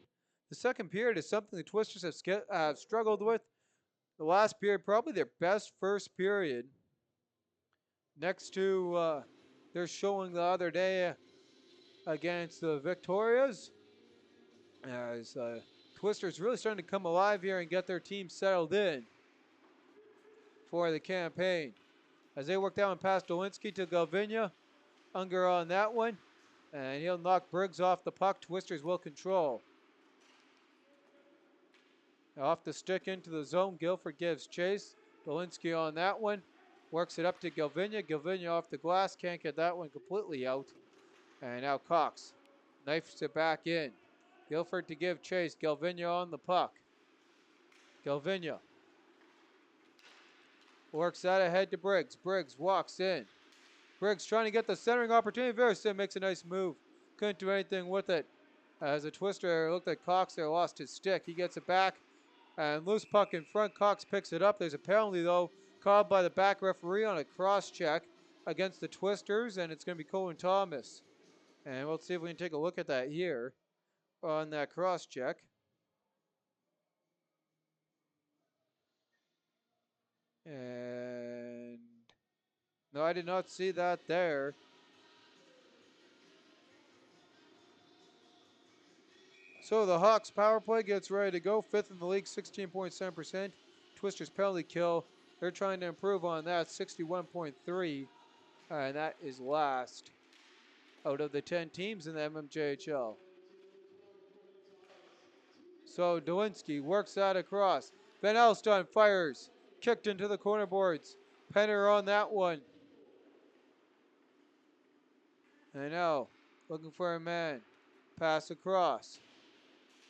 the second period is something the Twisters have struggled with. The last period, probably their best first period. Next to their showing the other day against the Victorias. As Twisters really starting to come alive here and get their team settled in for the campaign. As they work down past Dolinsky to Galvinia. Unger on that one. And he'll knock Briggs off the puck. Twisters will control. Off the stick into the zone. Guilford gives chase. Dolinsky on that one. Works it up to Galvinia. Galvinia off the glass. Can't get that one completely out. And now Cox knifes it back in. Guilford to give chase. Galvinia on the puck. Galvinia works that ahead to Briggs. Briggs walks in. Briggs trying to get the centering opportunity. Verson makes a nice move. Couldn't do anything with it. As a Twister looked at Cox there, lost his stick. He gets it back. And loose puck in front. Cox picks it up. There's a penalty, though, called by the back referee on a cross check against the Twisters. And it's going to be Colin Thomas. And we'll see if we can take a look at that here on that cross check. And no, I did not see that there. So the Hawks power play gets ready to go. Fifth in the league, 16.7%. Twisters penalty kill. They're trying to improve on that, 61.3. And that is last out of the 10 teams in the MMJHL. So Dolinsky works that across. Van Alstyne fires. Kicked into the corner boards. Penner on that one. And now looking for a man. Pass across.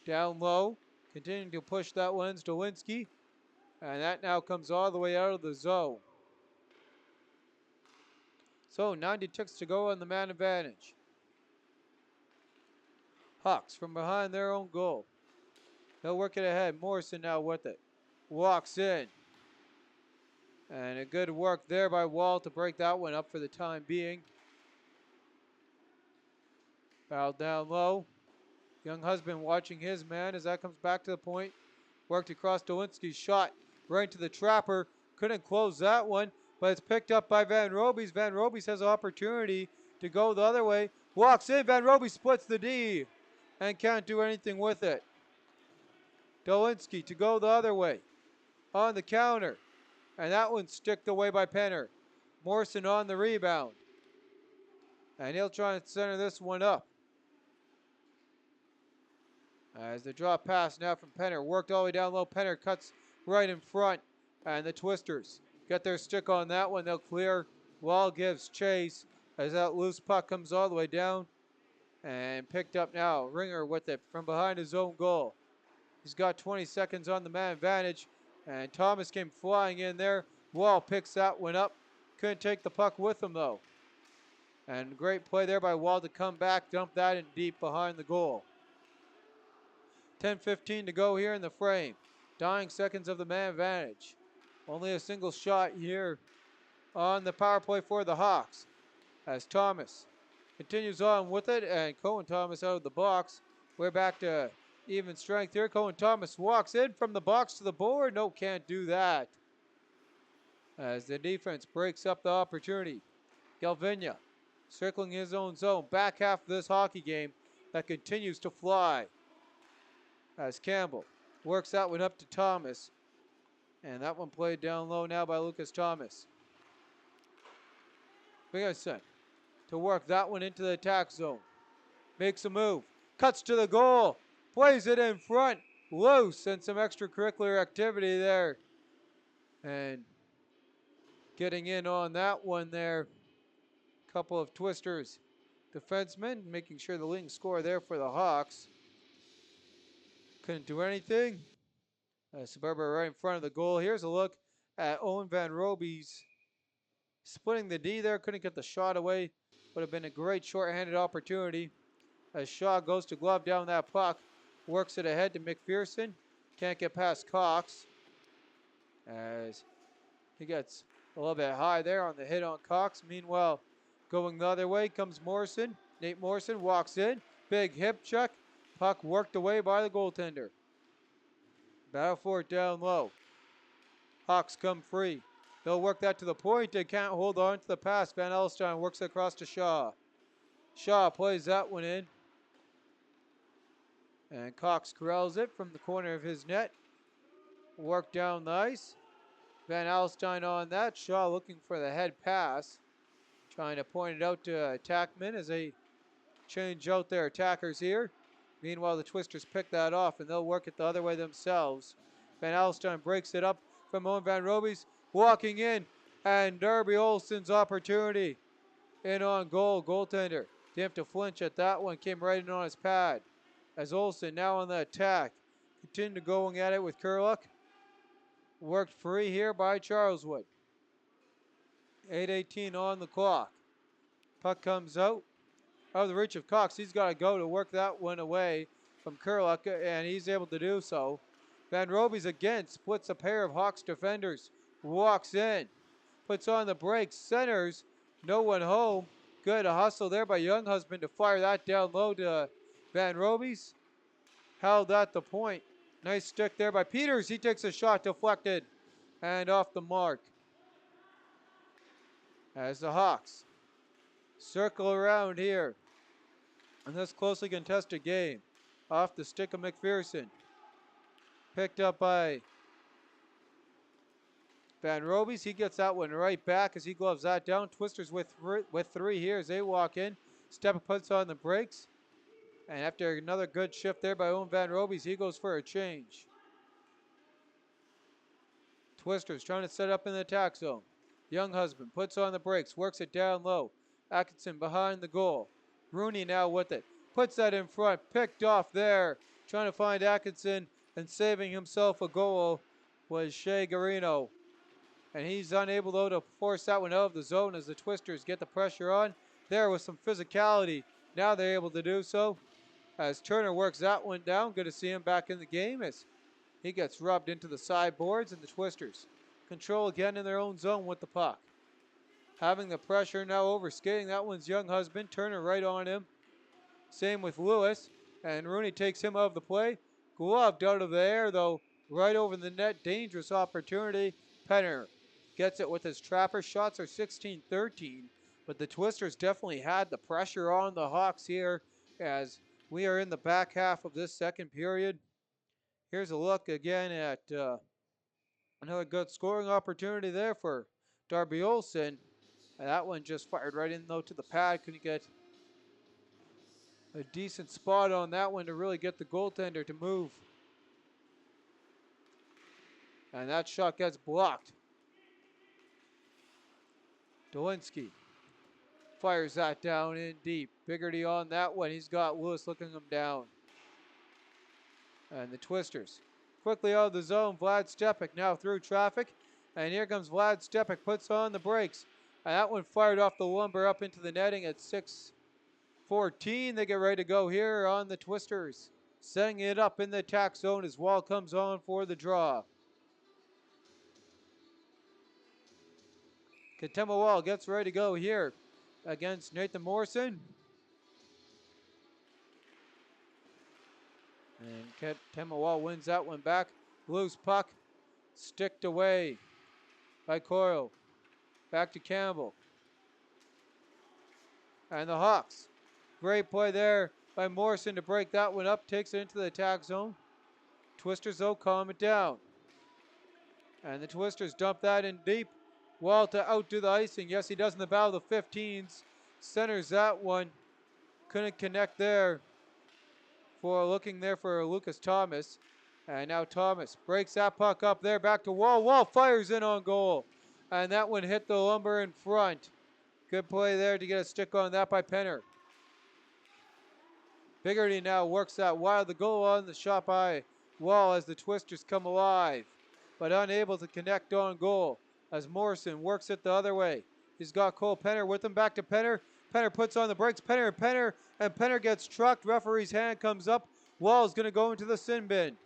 Down low. Continuing to push that one. Dolinsky. And that now comes all the way out of the zone. So 90 ticks to go on the man advantage. Hawks from behind their own goal. They'll work it ahead. Morrison now with it. Walks in. And a good work there by Wall to break that one up for the time being. Foul down low. Young husband watching his man as that comes back to the point. Worked across Dolinsky's shot. Right to the trapper. Couldn't close that one. But it's picked up by Van Robies. Van Robies has an opportunity to go the other way. Walks in. Van Robies splits the D. And can't do anything with it. Dolinsky to go the other way. On the counter. And that one's sticked away by Penner. Morrison on the rebound. And he'll try and center this one up. As the drop pass now from Penner. Worked all the way down low. Penner cuts right in front. And the Twisters get their stick on that one. They'll clear. Wall gives chase. As that loose puck comes all the way down. And picked up now. Ringer with it from behind his own goal. He's got 20 seconds on the man advantage. And Thomas came flying in there. Wall picks that one up. Couldn't take the puck with him, though. And great play there by Wall to come back, dump that in deep behind the goal. 10:15 to go here in the frame. Dying seconds of the man advantage. Only a single shot here on the power play for the Hawks. As Thomas continues on with it, and Cohen Thomas out of the box. We're back to even strength here. Cohen Thomas walks in from the box to the board. No, can't do that. As the defense breaks up the opportunity. Galvinia circling his own zone. Back half of this hockey game that continues to fly. As Campbell works that one up to Thomas. And that one played down low now by Lucas Thomas. Biggerson to work that one into the attack zone. Makes a move. Cuts to the goal. Plays it in front. Loose, and some extracurricular activity there. And getting in on that one there. Couple of Twisters. defenseman, making sure the leading scorer there for the Hawks. Couldn't do anything. Suburban right in front of the goal. Here's a look at Owen Van Roby's splitting the D there. Couldn't get the shot away. Would have been a great short-handed opportunity. As Shaw goes to glove down that puck. Works it ahead to McPherson. Can't get past Cox. As he gets a little bit high there on the hit on Cox. Meanwhile, going the other way comes Morrison. Nate Morrison walks in. Big hip check. Puck worked away by the goaltender. Battle for it down low. Hawks come free. They'll work that to the point. They can't hold on to the pass. Van Alstyne works it across to Shaw. Shaw plays that one in. And Cox corrals it from the corner of his net. Work down the ice. Van Alstyne on that. Shaw looking for the head pass. Trying to point it out to attackmen as they change out their attackers here. Meanwhile, the Twisters pick that off, and they'll work it the other way themselves. Van Alstyne breaks it up from Owen Van Roby's. Walking in, and Darby Olsen's opportunity. In on goal, goaltender. Didn't have to flinch at that one. Came right in on his pad. As Olsen now on the attack. Continue going at it with Kurluk. Worked free here by Charleswood. 8:18 on the clock. Puck comes out of the reach of Cox. He's got to go to work that one away from Kurluk, and he's able to do so. Van Roby's again splits a pair of Hawks defenders. Walks in. Puts on the brakes. Centers. No one home. Good hustle there by Younghusband to fire that down low to Van Roby's. Held at the point. Nice stick there by Peters. He takes a shot deflected and off the mark. As the Hawks circle around here in this closely contested game. Off the stick of McPherson. Picked up by Van Roby's. He gets that one right back as he gloves that down. Twisters with three here as they walk in. Stepa puts on the brakes. And after another good shift there by Owen Van Roby's, he goes for a change. Twisters trying to set up in the attack zone. Younghusband puts on the brakes, works it down low. Atkinson behind the goal. Rooney now with it. Puts that in front, picked off there. Trying to find Atkinson and saving himself a goal was Shea Garino. And he's unable though to force that one out of the zone as the Twisters get the pressure on. There with some physicality. Now they're able to do so. As Turner works that one down. Good to see him back in the game as he gets rubbed into the sideboards, and the Twisters control again in their own zone with the puck. Having the pressure now over skating. That one's Younghusband. Turner right on him. Same with Lewis. And Rooney takes him out of the play. Gloved out of the air though. Right over the net. Dangerous opportunity. Penner gets it with his trapper. Shots are 16-13. But the Twisters definitely had the pressure on the Hawks here as we are in the back half of this second period. Here's a look again at another good scoring opportunity there for Darby Olsen. And that one just fired right in though to the pad. Couldn't get a decent spot on that one to really get the goaltender to move. And that shot gets blocked. Dolinski fires that down in deep. Biggerty on that one. He's got Lewis looking him down. And the Twisters quickly out of the zone. Vlad Stepic now through traffic. And here comes Vlad Stepic. Puts on the brakes. And that one fired off the lumber up into the netting at 6:14. They get ready to go here on the Twisters. Setting it up in the attack zone as Wall comes on for the draw. Katema Wall gets ready to go here against Nathan Morrison. And Katema Wall wins that one back. Loose puck. Sticked away by Coyle. Back to Campbell. And the Hawks. Great play there by Morrison to break that one up. Takes it into the attack zone. Twisters though calm it down. And the Twisters dump that in deep. Wall to outdo the icing. Yes, he does in the battle of the 15s. Centers that one. Couldn't connect there. Looking there for Lucas Thomas. And now Thomas breaks that puck up there. Back to Wall. Wall fires in on goal. And that one hit the lumber in front. Good play there to get a stick on that by Penner. Biggerty now works that wide the goal on the shot by Wall as the Twisters come alive, but unable to connect on goal as Morrison works it the other way. He's got Cole Penner with him, back to Penner. Penner puts on the brakes, and Penner gets trucked. Referee's hand comes up. Wall's going to go into the sin bin.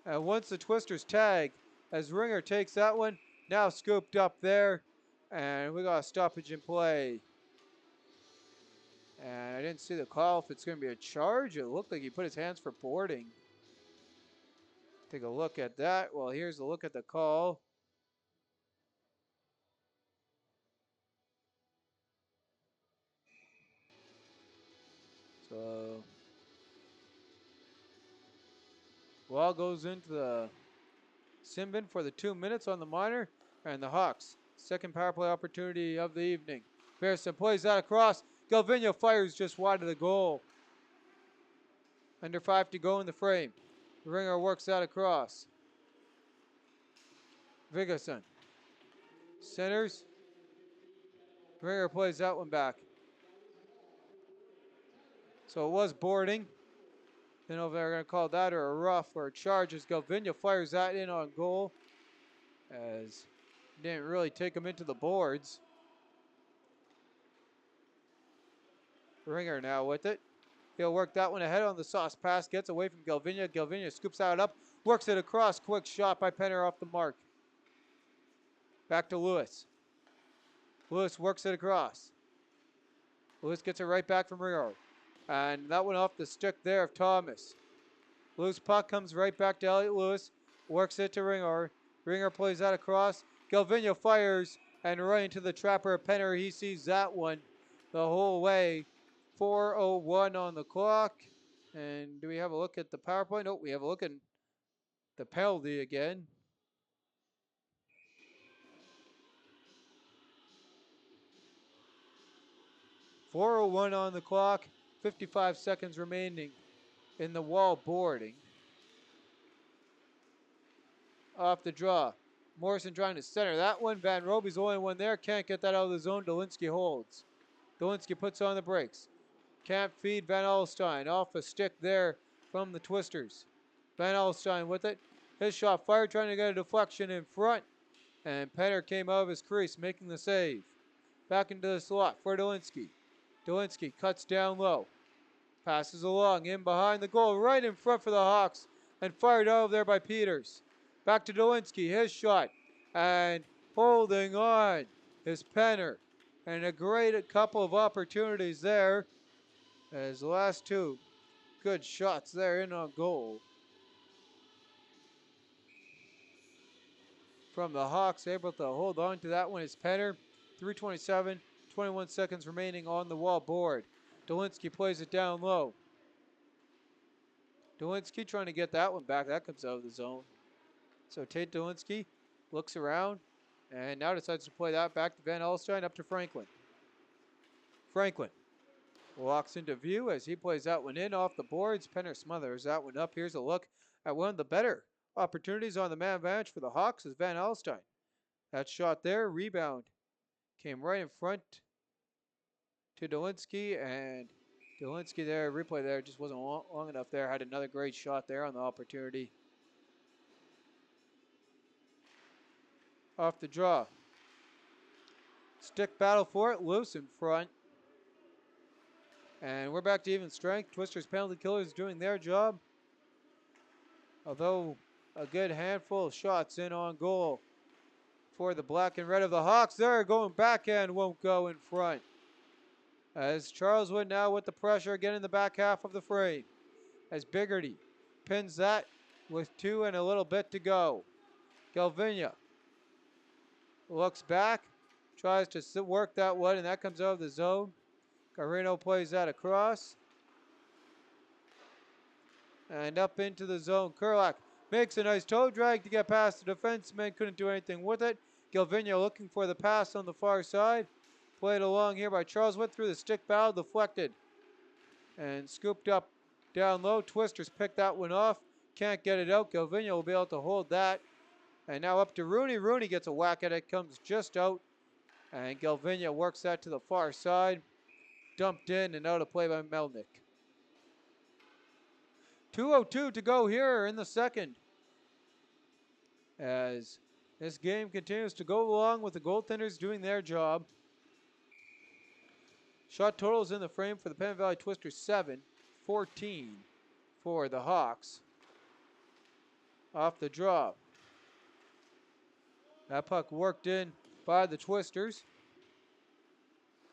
And once the Twisters tag, as Ringer takes that one, now scooped up there, and we got a stoppage in play. And I didn't see the call if it's going to be a charge. It looked like he put his hands for boarding. Take a look at that. Well, here's a look at the call. So, Wall goes into the sin bin for the 2 minutes on the minor, and the Hawks, second power play opportunity of the evening. Pearson plays that across. Galvinho fires just wide of the goal. Under 5 to go in the frame. Ringer works that across. Viggason centers. Ringer plays that one back. So it was boarding. I don't know if they're going to call that or a rough or a charge as Galvinho fires that in on goal. As didn't really take him into the boards. Ringer now with it. He'll work that one ahead on the sauce pass. Gets away from Galvinho. Galvinho scoops that up. Works it across. Quick shot by Penner off the mark. Back to Lewis. Lewis works it across. Lewis gets it right back from Ringer. And that one off the stick there of Thomas. Loose puck comes right back to Elliot Lewis. Works it to Ringer. Ringer plays that across. Galvinho fires and right into the trapper of Penner. He sees that one the whole way. 4:01 on the clock. And do we have a look at the power play? Nope, we have a look at the penalty again. .401 on the clock. 55 seconds remaining in the Wall boarding. Off the draw. Morrison trying to center that one. Van Roby's the only one there. Can't get that out of the zone. Dolinsky holds. Dolinsky puts on the brakes. Can't feed Van Alstyne. Off a stick there from the Twisters. Van Alstyne with it. His shot fired, trying to get a deflection in front. And Penner came out of his crease, making the save. Back into the slot for Dolinsky. Dolinsky cuts down low. Passes along in behind the goal, right in front for the Hawks. And fired out of there by Peters. Back to Dolinsky, his shot. And holding on is Penner. And a great couple of opportunities there. As the last two good shots there in on goal. From the Hawks, able to hold on to that one is Penner. 3:27, 21 seconds remaining on the Wall board. Dolinsky plays it down low. Dolinsky trying to get that one back. That comes out of the zone. So Tate Dolinsky looks around and now decides to play that back to Van Alstyne up to Franklin. Franklin walks into view as he plays that one in off the boards. Penner smothers that one up. Here's a look at one of the better opportunities on the man advantage for the Hawks is Van Alstyne. That shot there, rebound, came right in front to Dolinsky, and Dolinsky there, replay there, just wasn't long enough there. Had another great shot there on the opportunity. Off the draw. Stick battle for it, loose in front. And we're back to even strength. Twisters penalty killers doing their job. Although a good handful of shots in on goal for the black and red of the Hawks. They're going backhand, won't go in front. As Charleswood now with the pressure again in the back half of the frame. As Biggerty pins that with 2 and a little bit to go. Galvinho looks back, tries to work that one, and that comes out of the zone. Carreno plays that across. And up into the zone. Kurlak makes a nice toe drag to get past the defenseman. Couldn't do anything with it. Galvinho looking for the pass on the far side. Played along here by Charleswood through the stick battle. Deflected. And scooped up down low. Twisters pick that one off. Can't get it out. Galvinho will be able to hold that. And now up to Rooney. Rooney gets a whack at it. Comes just out. And Galvinho works that to the far side. Dumped in and out of play by Melnick. 2:02 to go here in the second. As this game continues to go along with the goaltenders doing their job. Shot totals in the frame for the Pemmon Valley Twisters 7, 14 for the Hawks. Off the draw. That puck worked in by the Twisters.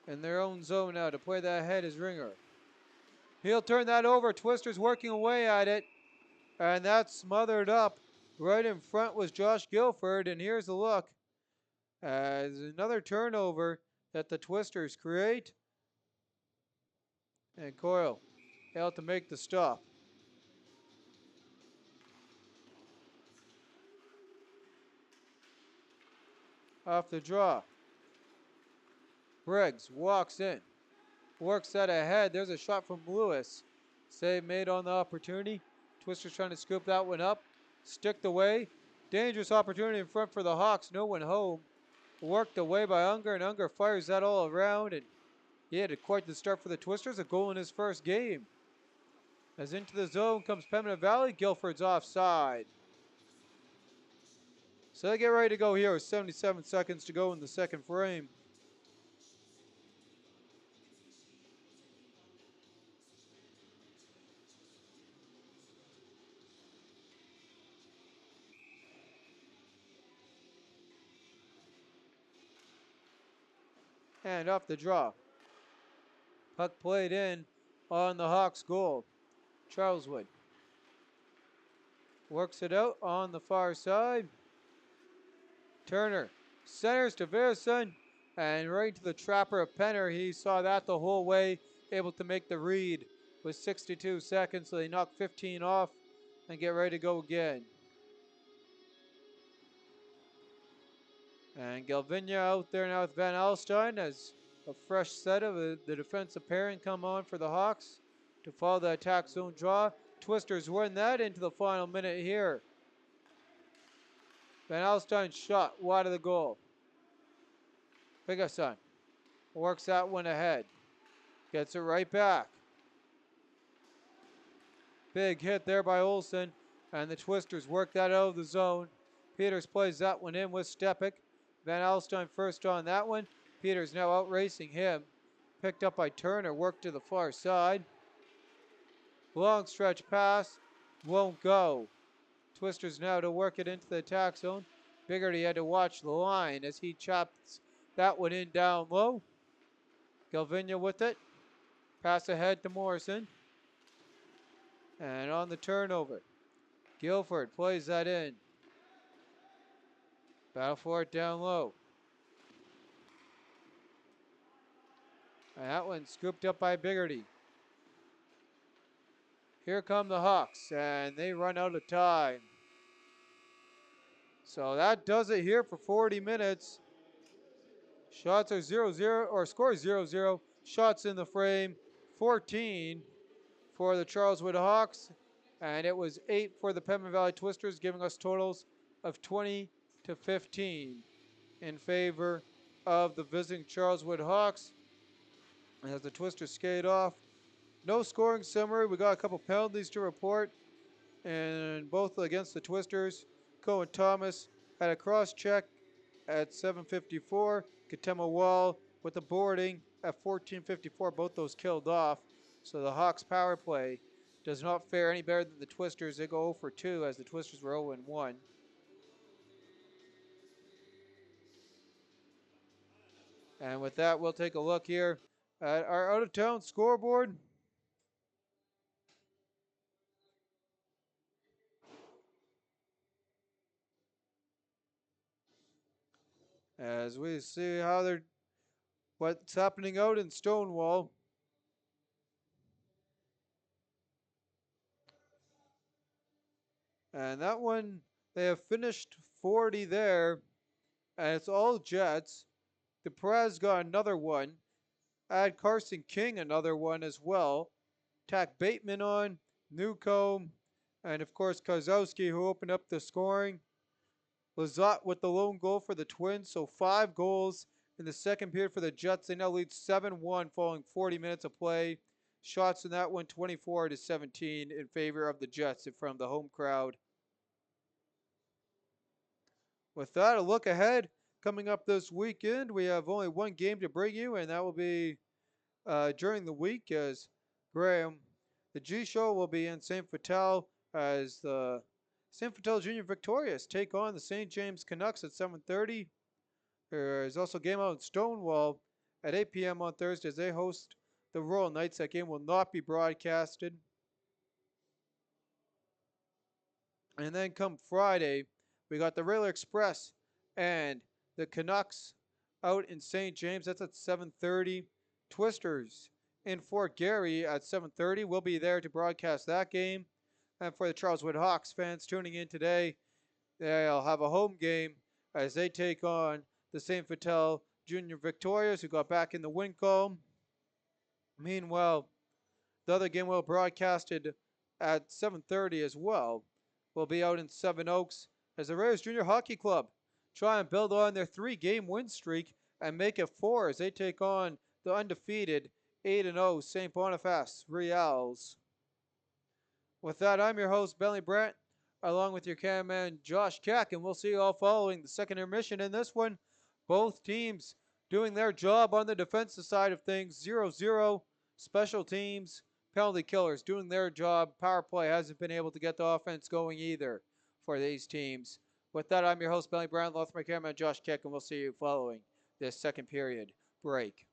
In their own zone now to play that ahead is Ringer. He'll turn that over. Twisters working away at it. And that's smothered up. Right in front was Josh Guilford. And here's a look. As another turnover that the Twisters create. And Coyle able to make the stop. Off the draw. Briggs walks in. Works that ahead. There's a shot from Lewis. Save made on the opportunity. Twisters trying to scoop that one up. Sticked away. Dangerous opportunity in front for the Hawks. No one home. Worked away by Unger, and Unger fires that all around. And he had quite the start for the Twisters. A goal in his first game. As into the zone comes Pembina Valley. Guilford's offside. So they get ready to go here with 77 seconds to go in the second frame. And off the draw. Puck played in on the Hawks' goal. Charles Wood works it out on the far side. Turner centers to Verson and right to the trapper of Penner. He saw that the whole way, able to make the read with 62 seconds. So they knock 15 off and get ready to go again. And Galvinia out there now with Van Alstyne as a fresh set of the defensive pairing come on for the Hawks to follow the attack zone draw. Twisters win that into the final minute here. Van Alstyne's shot wide of the goal. Bigason works that one ahead. Gets it right back. Big hit there by Olsen. And the Twisters work that out of the zone. Peters plays that one in with Stepik. Van Alstyne first on that one. Peters now out racing him. Picked up by Turner. Worked to the far side. Long stretch pass. Won't go. Twisters now to work it into the attack zone. Biggerty had to watch the line as he chops that one in down low. Galvinia with it. Pass ahead to Morrison. And on the turnover, Guilford plays that in. Battle for it down low. And that one scooped up by Biggerty. Here come the Hawks, and they run out of time. So that does it here for 40 minutes. Shots are 0-0, or score 0-0. Shots in the frame, 14 for the Charleswood Hawks. And it was 8 for the Pembina Valley Twisters, giving us totals of 20-15 in favor of the visiting Charleswood Hawks. As the Twisters skate off. No scoring summary. We got a couple penalties to report. And both against the Twisters. Cohen Thomas had a cross check at 7:54. Katema Wall with the boarding at 14:54. Both those killed off. So the Hawks power play does not fare any better than the Twisters. They go 0 for 2 as the Twisters were 0-1. And with that, we'll take a look here at our out-of-town scoreboard. As we see what's happening out in Stonewall. And that one, they have finished 40 there. And it's all Jets. The Perez got another one. Add Carson King another one as well. Tack Bateman on, Newcomb, and of course Kozowski who opened up the scoring. Lazat with the lone goal for the Twins, so 5 goals in the second period for the Jets. They now lead 7-1 following 40 minutes of play. shots in that one, 24-17 in favor of the Jets from the home crowd. With that, a look ahead coming up this weekend. We have only one game to bring you, and that will be during the week as Graham, the G Show will be in St. Vital as the St. Vital Junior Victorious take on the St. James Canucks at 7:30. There is also a game out in Stonewall at 8 p.m. on Thursday as they host the Royal Knights. That game will not be broadcasted. And then come Friday, we got the Rail Express and the Canucks out in St. James. That's at 7:30. Twisters in Fort Garry at 7:30. We'll be there to broadcast that game. And for the Charleswood Hawks fans tuning in today, they'll have a home game as they take on the St. Vital Junior Victorious, who got back in the win column. Meanwhile, the other game will be broadcasted at 7:30 as well. Will be out in Seven Oaks as the Raiders Junior Hockey Club try and build on their 3-game win streak and make it 4 as they take on the undefeated 8-0 St. Boniface Reals. With that, I'm your host, Bentley Brandt, along with your cameraman, Josh Keck, and we'll see you all following the second intermission in this one. Both teams doing their job on the defensive side of things, 0-0. Special teams, penalty killers doing their job. Power play hasn't been able to get the offense going either for these teams. With that, I'm your host, Bentley Brandt, along with my cameraman, Josh Keck, and we'll see you following this second period break.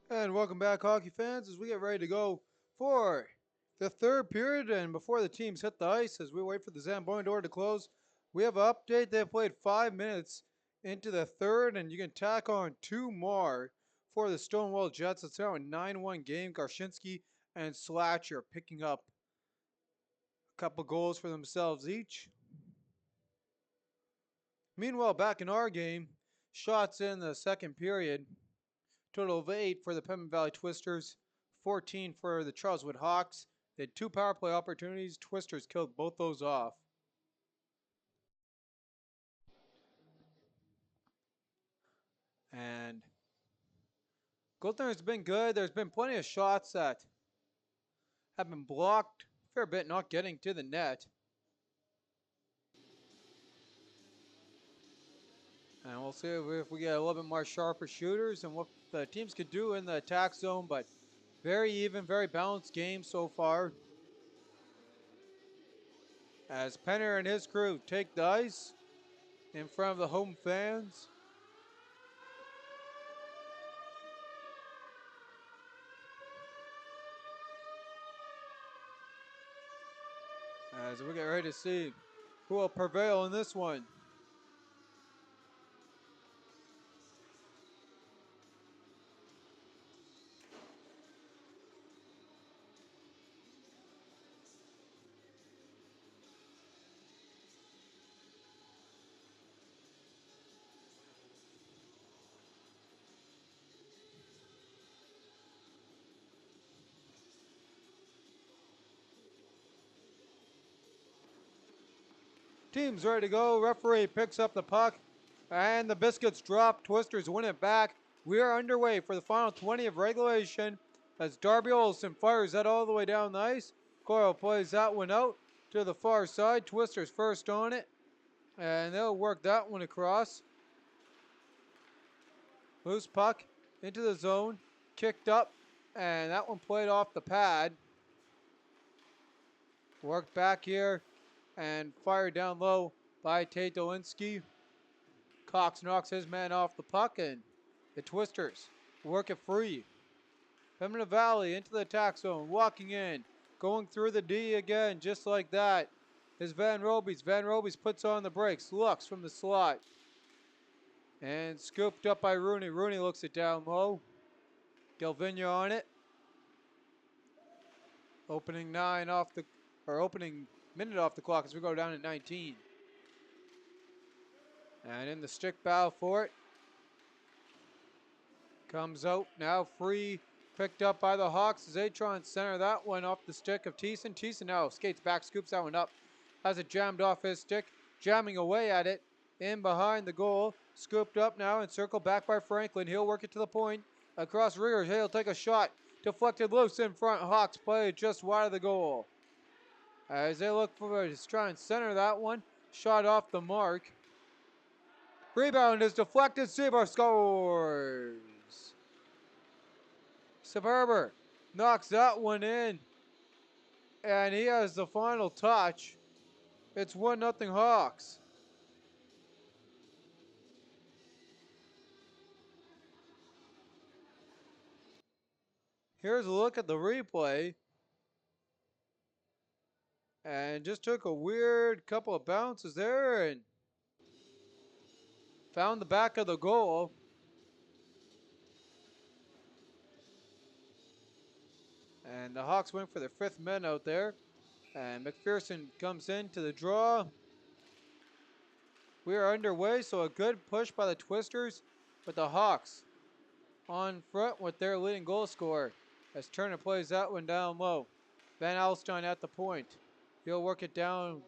And welcome back, hockey fans, as we get ready to go for the third period. And before the teams hit the ice, as we wait for the Zamboni door to close, we have an update. They've played 5 minutes into the third, and you can tack on 2 more for the Stonewall Jets. It's now a 9-1 game. Garshinsky and Slatcher picking up a couple goals for themselves each. Meanwhile, back in our game, shots in the second period. Total of 8 for the Pembina Valley Twisters, 14 for the Charleswood Hawks. They had 2 power play opportunities. Twisters killed both those off. And goaltending has been good. There's been plenty of shots that have been blocked a fair bit, not getting to the net. And we'll see if we get a little bit more sharper shooters and what the teams could do in the attack zone. But very even, very balanced game so far. As Penner and his crew take the ice in front of the home fans. As we get ready to see who will prevail in this one. Team's ready to go. Referee picks up the puck, and the Biscuits drop. Twisters win it back. We are underway for the final 20 of regulation as Darby Olsen fires that all the way down the ice. Coyle plays that one out to the far side. Twisters first on it, and they'll work that one across. Loose puck into the zone, kicked up, and that one played off the pad. Worked back here and fired down low by Tate Dolinski. Cox knocks his man off the puck, and the Twisters work it free. Pembina Valley into the attack zone, walking in, going through the D again, just like that. Is Van Robies. Van Robies puts on the brakes, looks from the slot. And scooped up by Rooney. Rooney looks it down low. Delvinia on it. Opening minute off the clock as we go down to 19. And in the stick battle for it. Comes out now free. Picked up by the Hawks. Zatron center that one off the stick of Thiessen. Thiessen now skates back, scoops that one up. Has it jammed off his stick. Jamming away at it. In behind the goal. Scooped up now and circled back by Franklin. He'll work it to the point. Across Riggers. He'll take a shot. Deflected loose in front. Hawks play just wide of the goal. As they look for to try and center that one. Shot off the mark. Rebound is deflected. Seabar scores. Suburber knocks that one in. And he has the final touch. It's 1-0 Hawks. Here's a look at the replay. And just took a weird couple of bounces there and found the back of the goal. And the Hawks went for their 5th man out there. And McPherson comes in to the draw. We are underway, so a good push by the Twisters. But the Hawks on front with their leading goal scorer as Turner plays that one down low. Van Alstyne at the point. He'll work it down.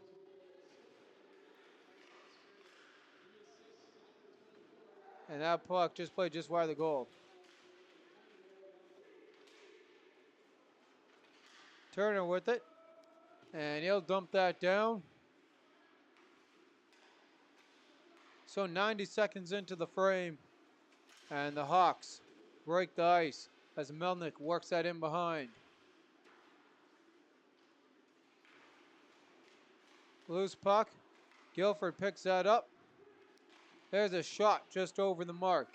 And that puck just played just wide of the goal. Turner with it. And he'll dump that down. So 90 seconds into the frame. And the Hawks break the ice as Melnick works that in behind. Loose puck. Guilford picks that up. There's a shot just over the mark.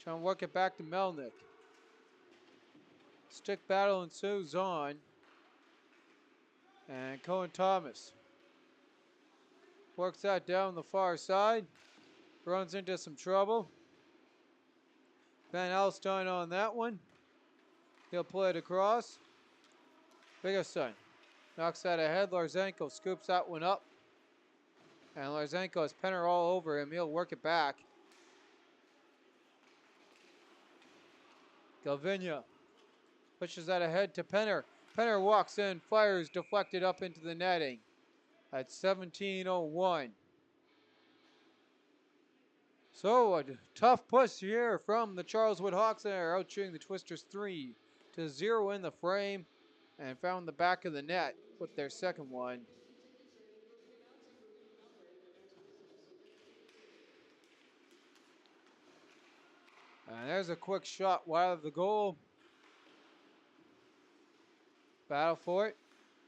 Trying to work it back to Melnick. Stick battle ensues on. And Cohen Thomas works that down the far side. Runs into some trouble. Van Alstyne on that one. He'll play it across. Biggest knocks that ahead. Larzenko scoops that one up. And Larzenko has Penner all over him. He'll work it back. Galvinia pushes that ahead to Penner. Penner walks in, fires deflected up into the netting at 17:01. So a tough push here from the Charleswood Hawks there, out shooting the Twisters 3-0 in the frame, and found the back of the net with their second one. And there's a quick shot wide of the goal. Battle for it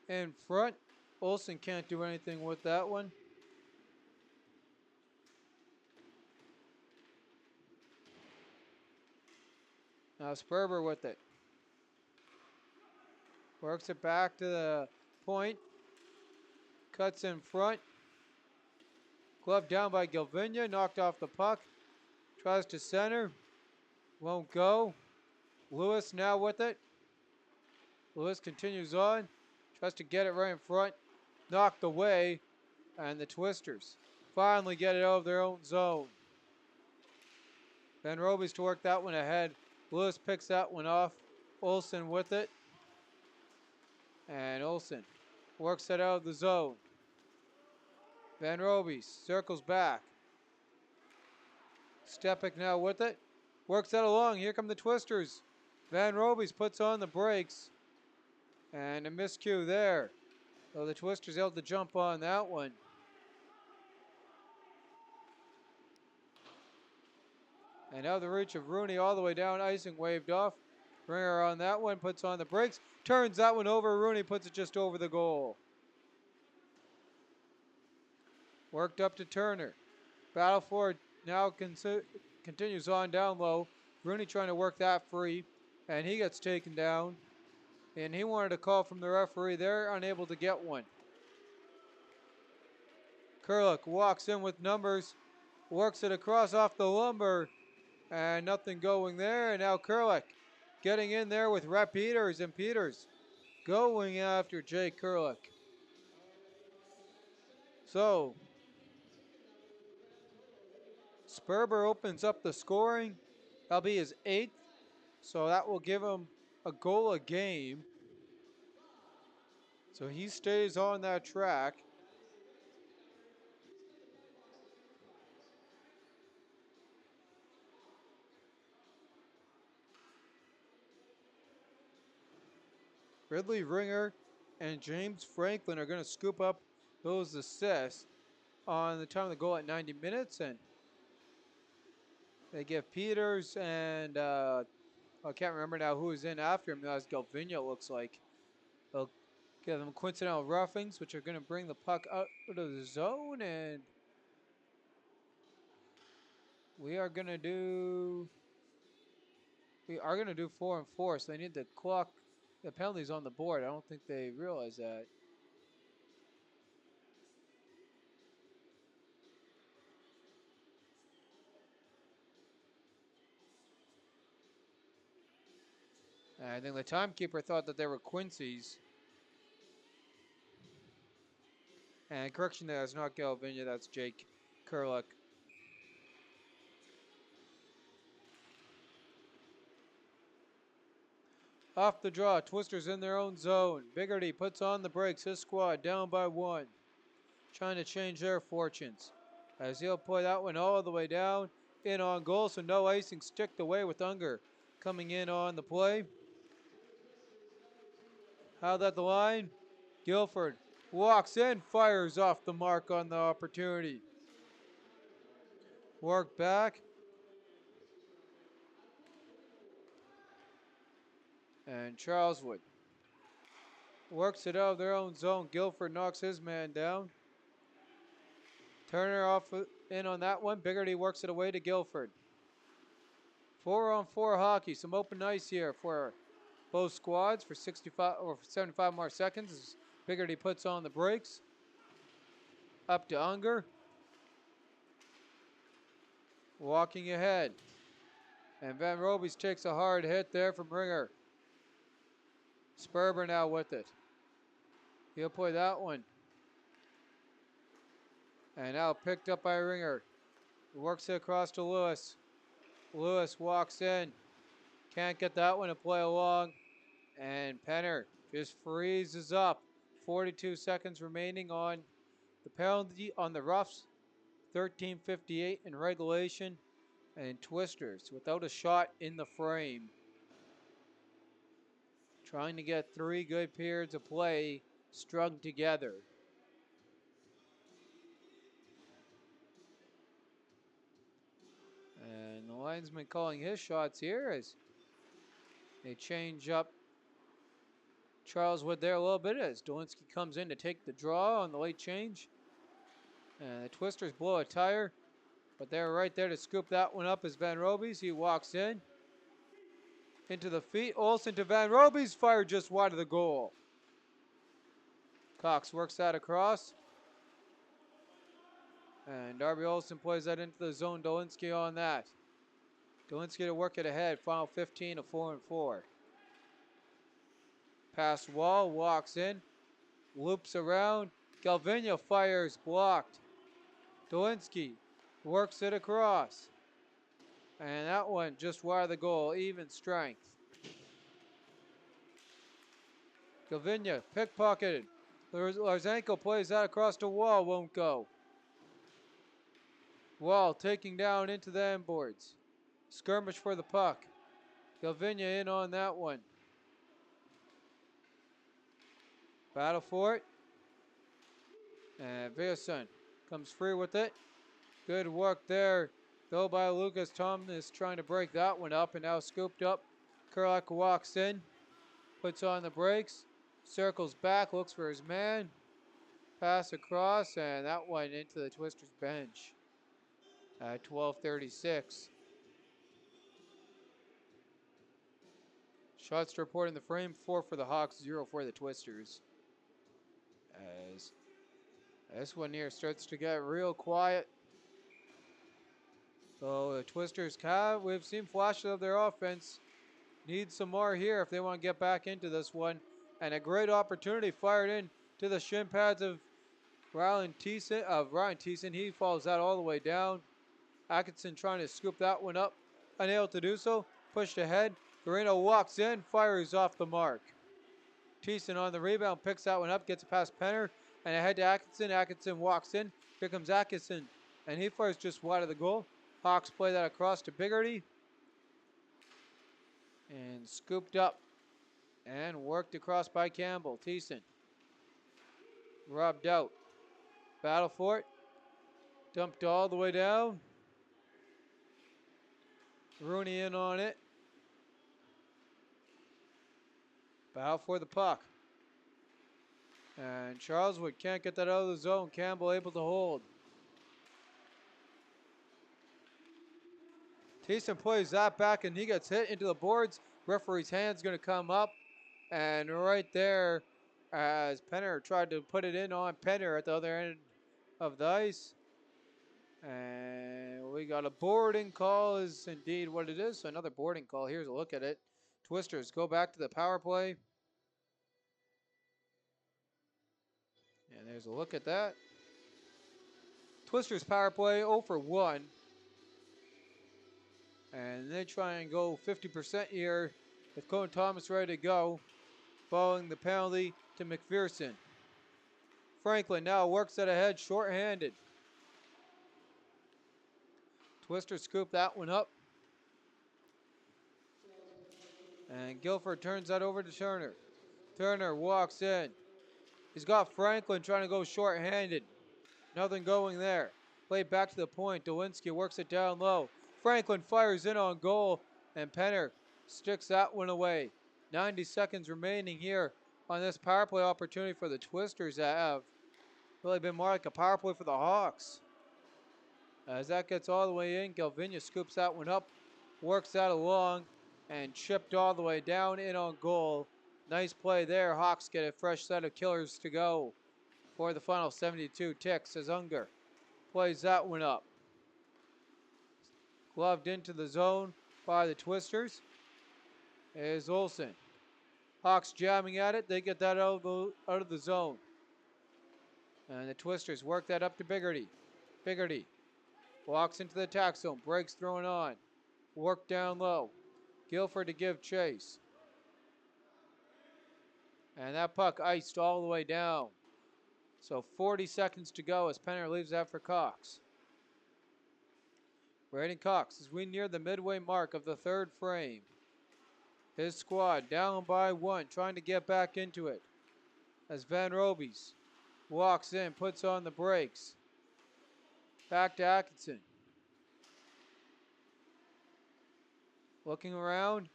in front. Olsen can't do anything with that one. Now Sperber with it. Works it back to the point. Cuts in front. Glove down by Galvinia. Knocked off the puck. Tries to center. Won't go. Lewis now with it. Lewis continues on. Tries to get it right in front. Knocked away. And the Twisters finally get it out of their own zone. Van Roby's to work that one ahead. Lewis picks that one off. Olsen with it. And Olsen works it out of the zone. Van Roby circles back. Stepik now with it. Works that along. Here come the Twisters. Van Roby's puts on the brakes. And a miscue there. So the Twisters able to jump on that one. And now the reach of Rooney all the way down. Icing waved off. Ringer on that one. Puts on the brakes. Turns that one over. Rooney puts it just over the goal. Worked up to Turner. Battle for it now continues on down low. Rooney trying to work that free. And he gets taken down. And he wanted a call from the referee. They're unable to get one. Kurlik walks in with numbers. Works it across off the lumber. And nothing going there. And now Kurlik getting in there with Rhett Peters. And Peters going after Jake Kurlik. So Sperber opens up the scoring. That'll be his 8th. So that will give him a goal a game. So he stays on that track. Ridley Ringer and James Franklin are going to scoop up those assists on the time of the goal at 90 minutes. And they give Peters and I can't remember now who is in after him. That's Galvinia, looks like. They'll give them coincidental roughings, which are going to bring the puck out of the zone. And we are going to do 4 and 4. So they need to clock the penalties on the board. I don't think they realize that. And I think the timekeeper thought that they were Quincy's. And correction, that's not Galvinia, that's Jake Kurlik. Off the draw, Twisters in their own zone. Biggerty puts on the brakes, his squad down by 1. Trying to change their fortunes. As he'll play that one all the way down. In on goal, so no icing, sticked away with Unger coming in on the play. How'd that the line? Guilford walks in, fires off the mark on the opportunity. Work back. And Charleswood works it out of their own zone. Guilford knocks his man down. Turner off in on that one. Biggerty works it away to Guilford. 4-on-4 hockey. Some open ice here for both squads for 65 or 75 more seconds as Biggerty puts on the brakes. Up to Unger. Walking ahead. And Van Robies takes a hard hit there from Ringer. Sperber now with it. He'll play that one. And now picked up by Ringer. Works it across to Lewis. Lewis walks in. Can't get that one to play along. And Penner just freezes up. 42 seconds remaining on the penalty on the roughs. 13:58 in regulation. And Twisters without a shot in the frame. Trying to get 3 good periods of play strung together. And the linesman calling his shots here as they change up Charles Wood there a little bit as Dolinski comes in to take the draw on the late change. And the Twisters blow a tire, but they're right there to scoop that one up as Van Robies. He walks in. Into the feet. Olsen to Van Robies. Fired just wide of the goal. Cox works that across. And Darby Olsen plays that into the zone. Dolinski on that. Dolinski to work it ahead. Final 15 of 4-4. Pass wall. Walks in. Loops around. Galvinia fires. Blocked. Dolinski works it across. And that one just wide of the goal. Even strength. Galvinia pickpocketed. Larzanko plays that across the wall. Won't go. Wall taking down into the end boards. Skirmish for the puck. Galvinia in on that one. Battle for it. And Villason comes free with it. Good work there, though, by Lucas Thomas trying to break that one up and now scooped up. Kurlak walks in, puts on the brakes, circles back, looks for his man. Pass across, and that one into the Twisters bench at 12:36. Shots to report in the frame, 4 for the Hawks, 0 for the Twisters. As this one here starts to get real quiet. So the Twisters, we've seen flashes of their offense. Need some more here if they want to get back into this one. And a great opportunity fired in to the shin pads of Ryan Thiessen. He follows that all the way down. Atkinson trying to scoop that one up. Unable to do so. Pushed ahead. Garino walks in, fires off the mark. Thiessen on the rebound, picks that one up, gets it past Penner, and ahead to Atkinson. Atkinson walks in. Here comes Atkinson, and he fires just wide of the goal. Hawks play that across to Biggerty. And scooped up and worked across by Campbell. Thiessen rubbed out. Battle for it. Dumped all the way down. Rooney in on it. Battle for the puck. And Charleswood can't get that out of the zone. Campbell able to hold. Thiessen plays that back and he gets hit into the boards. Referee's hand's going to come up. And right there, as Penner tried to put it in on Penner at the other end of the ice. And we got a boarding call is indeed what it is. So another boarding call. Here's a look at it. Twisters go back to the power play. And there's a look at that. Twisters power play 0 for 1. And they try and go 50% here with Cone Thomas ready to go. Following the penalty to McPherson. Franklin now works it ahead short-handed. Twister scoop that one up. And Guilford turns that over to Turner. Turner walks in. He's got Franklin trying to go short-handed. Nothing going there. Played back to the point. Dolinski works it down low. Franklin fires in on goal. And Penner sticks that one away. 90 seconds remaining here on this power play opportunity for the Twisters that have really been more like a power play for the Hawks. As that gets all the way in, Galvinia scoops that one up works that along and chipped all the way down in on goal. Nice play there. Hawks get a fresh set of killers to go for the final 72 ticks as Unger plays that one up. Gloved into the zone by the Twisters is Olsen. Hawks jamming at it. They get that out of the zone. And the Twisters work that up to Biggerty. Biggerty walks into the attack zone. Breaks thrown on. Work down low. Guilford to give chase. And that puck iced all the way down. So 40 seconds to go as Penner leaves that for Cox. Braden Cox, as we near the midway mark of the third frame. His squad down by one, trying to get back into it. As Van Robies walks in, puts on the brakes. Back to Atkinson. Looking around.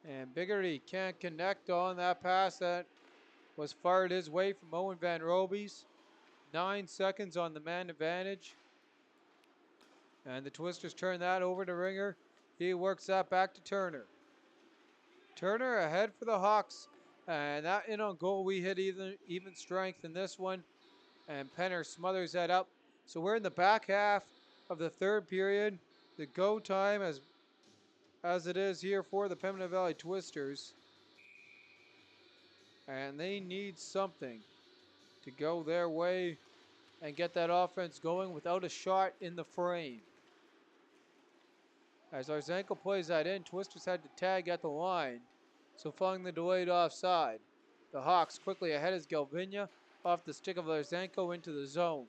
And Biggerty can't connect on that pass that was fired his way from Owen Van Robies. 9 seconds on the man advantage. And the Twisters turn that over to Ringer. He works that back to Turner. Turner ahead for the Hawks. And that in on goal, we hit even strength in this one. And Penner smothers that up. So we're in the back half of the third period. The go time as it is here for the Pembina Valley Twisters. And they need something to go their way and get that offense going without a shot in the frame. As Arzanko plays that in, Twisters had to tag at the line. So following the delayed offside, the Hawks quickly ahead as Galvinia off the stick of Arzanko into the zone.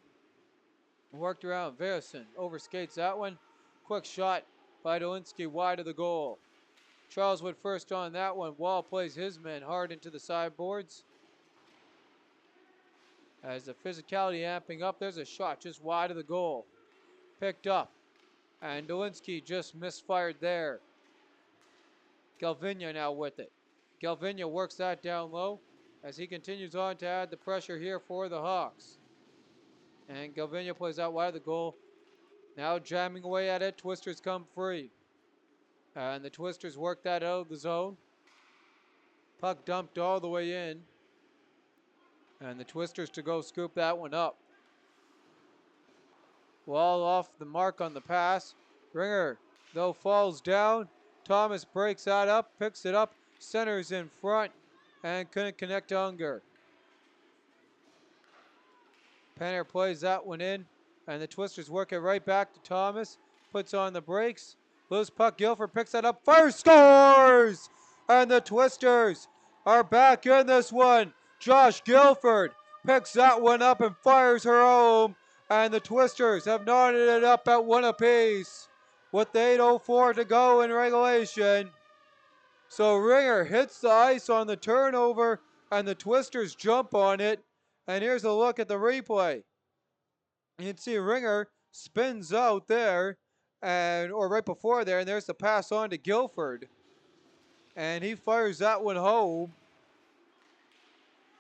Worked around, Verison overskates that one. Quick shot by Dolinski wide of the goal. Charleswood first on that one. Wall plays his men hard into the sideboards. As the physicality amping up, there's a shot just wide of the goal. Picked up. And Dolinski just misfired there. Galvinia now with it. Galvinia works that down low as he continues on to add the pressure here for the Hawks. And Galvinia plays out wide of the goal. Now jamming away at it. Twisters come free. And the Twisters work that out of the zone. Puck dumped all the way in. And the Twisters to go scoop that one up. Wall off the mark on the pass. Ringer, though, falls down. Thomas breaks that up, picks it up, centers in front, and couldn't connect to Unger. Penner plays that one in, and the Twisters work it right back to Thomas. Puts on the brakes. Loose puck, Guilford picks that up, fires, scores! And the Twisters are back in this one. Josh Guilford picks that one up and fires her home. And the Twisters have knotted it up at one apiece with 8:04 to go in regulation. So Ringer hits the ice on the turnover, and the Twisters jump on it. And here's a look at the replay. You can see Ringer spins out there, or right before there, and there's the pass on to Guilford. And he fires that one home.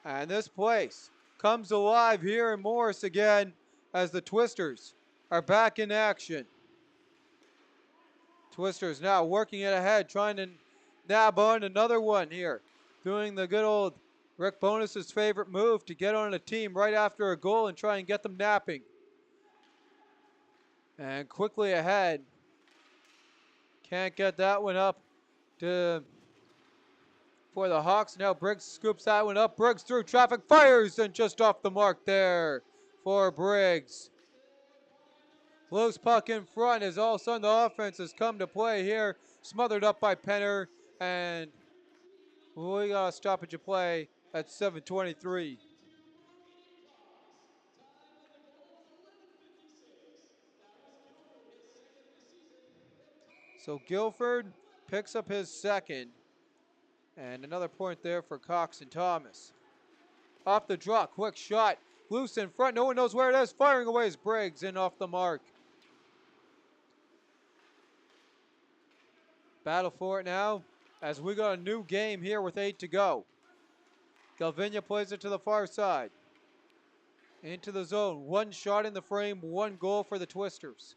And this place comes alive here in Morris again as the Twisters are back in action. Twisters now working it ahead, trying to nab on another one here. Doing the good old Rick Bonus's favorite move to get on a team right after a goal and try and get them napping. And quickly ahead. Can't get that one up for the Hawks. Now Briggs scoops that one up. Briggs through traffic, fires, and just off the mark there for Briggs. Loose puck in front as all of a sudden the offense has come to play here. Smothered up by Penner, and we got a stoppage of play at 7:23. So Guilford picks up his second. And another point there for Cox and Thomas. Off the draw, quick shot. Loose in front, no one knows where it is. Firing away is Briggs in off the mark. Battle for it now as we got a new game here with 8 to go. Galvinia plays it to the far side. Into the zone. One shot in the frame, one goal for the Twisters.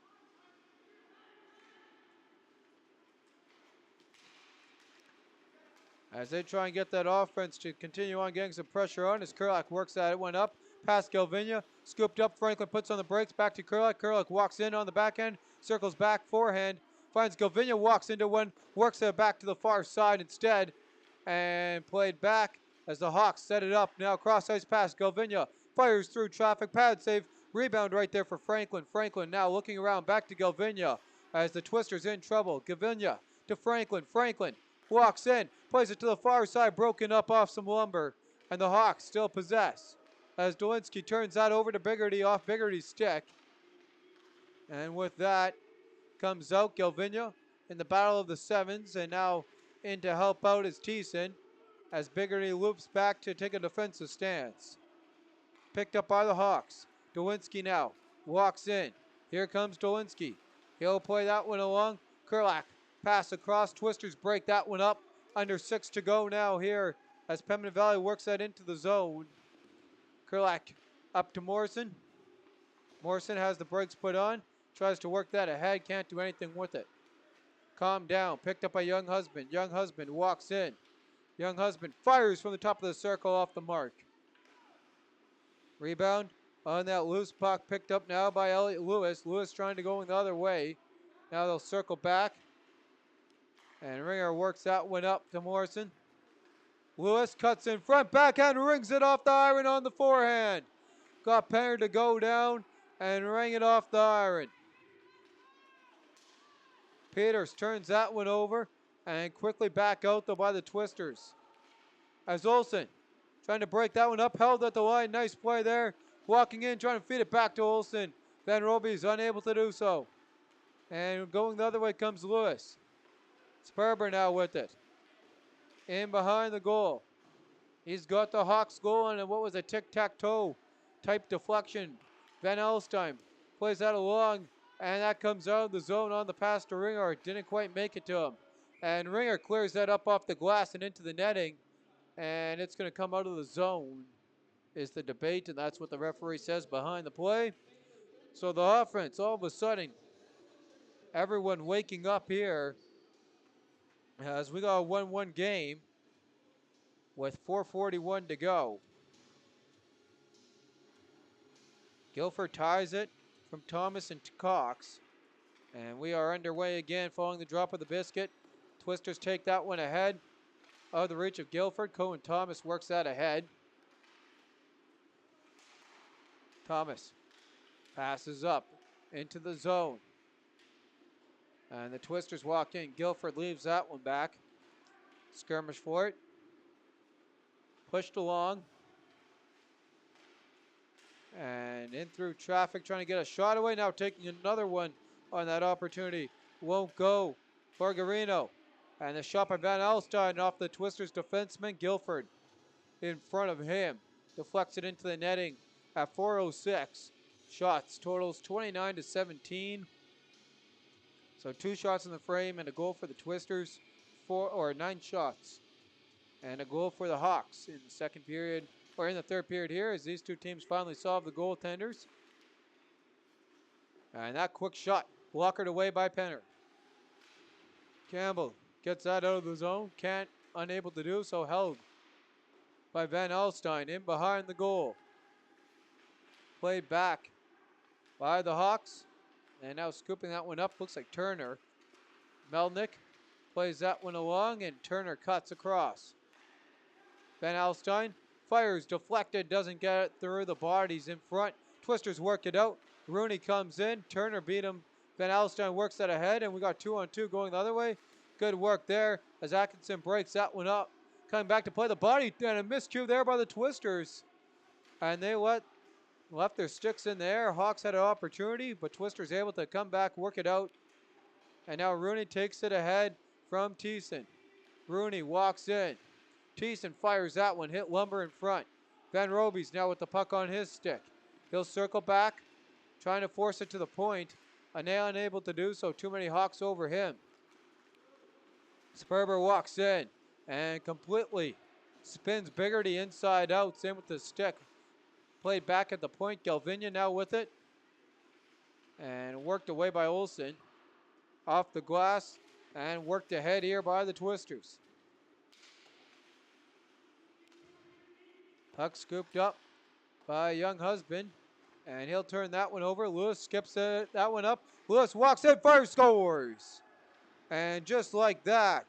as they try and get that offense to continue on getting some pressure on. As Kurlak works at it, went up past Galvinia, scooped up. Franklin puts on the brakes, back to Kurlak. Kurlak walks in on the back end, circles back, forehand, finds Galvinia, walks into one, works it back to the far side instead, and played back as the Hawks set it up. Now cross ice pass, Galvinia fires through traffic, pad save, rebound right there for Franklin. Franklin now looking around, back to Galvinia as the Twisters in trouble. Galvinia to Franklin. Franklin walks in, plays it to the far side, broken up off some lumber, and the Hawks still possess. As Dolinski turns that over to Biggerty off Biggerty's stick. And with that comes out Galvinia in the battle of the sevens, and now in to help out is Thiessen as Biggerty loops back to take a defensive stance. Picked up by the Hawks. Dolinski now walks in. Here comes Dolinski. He'll play that one along. Kurlak pass across. Twisters break that one up. Under 6 to go now here as Pembina Valley works that into the zone. Kurlak up to Morrison. Morrison has the brakes put on. Tries to work that ahead. Can't do anything with it. Calm down. Picked up by Young Husband. Young Husband walks in. Young Husband fires from the top of the circle off the mark. Rebound on that loose puck, picked up now by Elliot Lewis. Lewis trying to go the other way. Now they'll circle back. And Ringer works that one up to Morrison. Lewis cuts in front, backhand, rings it off the iron on the forehand. Got Penner to go down and ring it off the iron. Peters turns that one over and quickly back out though by the Twisters. As Olsen trying to break that one up, held at the line. Nice play there. Walking in, trying to feed it back to Olsen. Van Roby's unable to do so. And going the other way comes Lewis. Sperber now with it. In behind the goal. He's got the Hawks goal on what was a tic-tac-toe type deflection. Van Alstyne plays that along, and that comes out of the zone on the pass to Ringer. Didn't quite make it to him. And Ringer clears that up off the glass and into the netting. And it's going to come out of the zone is the debate, and that's what the referee says behind the play. So the offense, all of a sudden, everyone waking up here as we got a 1-1 game with 4:41 to go. Guilford ties it from Thomas and Cox. And we are underway again following the drop of the biscuit. Twisters take that one ahead of the reach of Guilford. Cohen Thomas works that ahead. Thomas passes up into the zone. And the Twisters walk in. Guilford leaves that one back. Skirmish for it. Pushed along. And in through traffic, trying to get a shot away. Now taking another one on that opportunity. Won't go. Borgarino. And the shot by Van Alstyne off the Twisters defenseman. Guilford in front of him. Deflects it into the netting at 4:06. Shots totals 29 to 17. So 2 shots in the frame and a goal for the Twisters. 9 shots. And a goal for the Hawks in the second period, or in the third period here, as these two teams finally solve the goaltenders. And that quick shot blockered away by Penner. Campbell gets that out of the zone. Unable to do so. Held by Van Alstyne in behind the goal. Played back by the Hawks. And now scooping that one up, looks like Turner. Melnick plays that one along, and Turner cuts across. Van Alstyne fires, deflected, doesn't get it through the bodies in front. Twisters work it out. Rooney comes in. Turner beat him. Van Alstyne works that ahead, and we got 2-on-2 going the other way. Good work there as Atkinson breaks that one up. Coming back to play the body, and a miscue there by the Twisters. And they left their sticks in the air. Hawks had an opportunity, but Twisters able to come back, work it out. And now Rooney takes it ahead from Thiessen. Rooney walks in. Thiessen fires that one, hit lumber in front. Van Roby's now with the puck on his stick. He'll circle back, trying to force it to the point. Unable to do so, too many Hawks over him. Sperber walks in and completely spins Biggerty inside out, same with the stick. Played back at the point. Galvinia now with it. And worked away by Olsen. Off the glass. And worked ahead here by the Twisters. Puck scooped up by Young Husband. And he'll turn that one over. Lewis skips that one up. Lewis walks in, fires, scores. And just like that,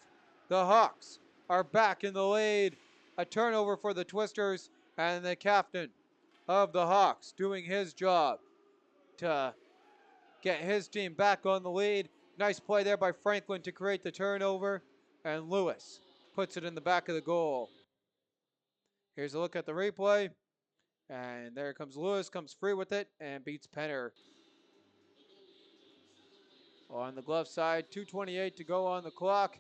the Hawks are back in the lead. A turnover for the Twisters, and the captain of the Hawks doing his job to get his team back on the lead. Nice play there by Franklin to create the turnover, and Lewis puts it in the back of the goal. Here's a look at the replay, and there comes Lewis, comes free with it, and beats Penner. On the glove side, 2:28 to go on the clock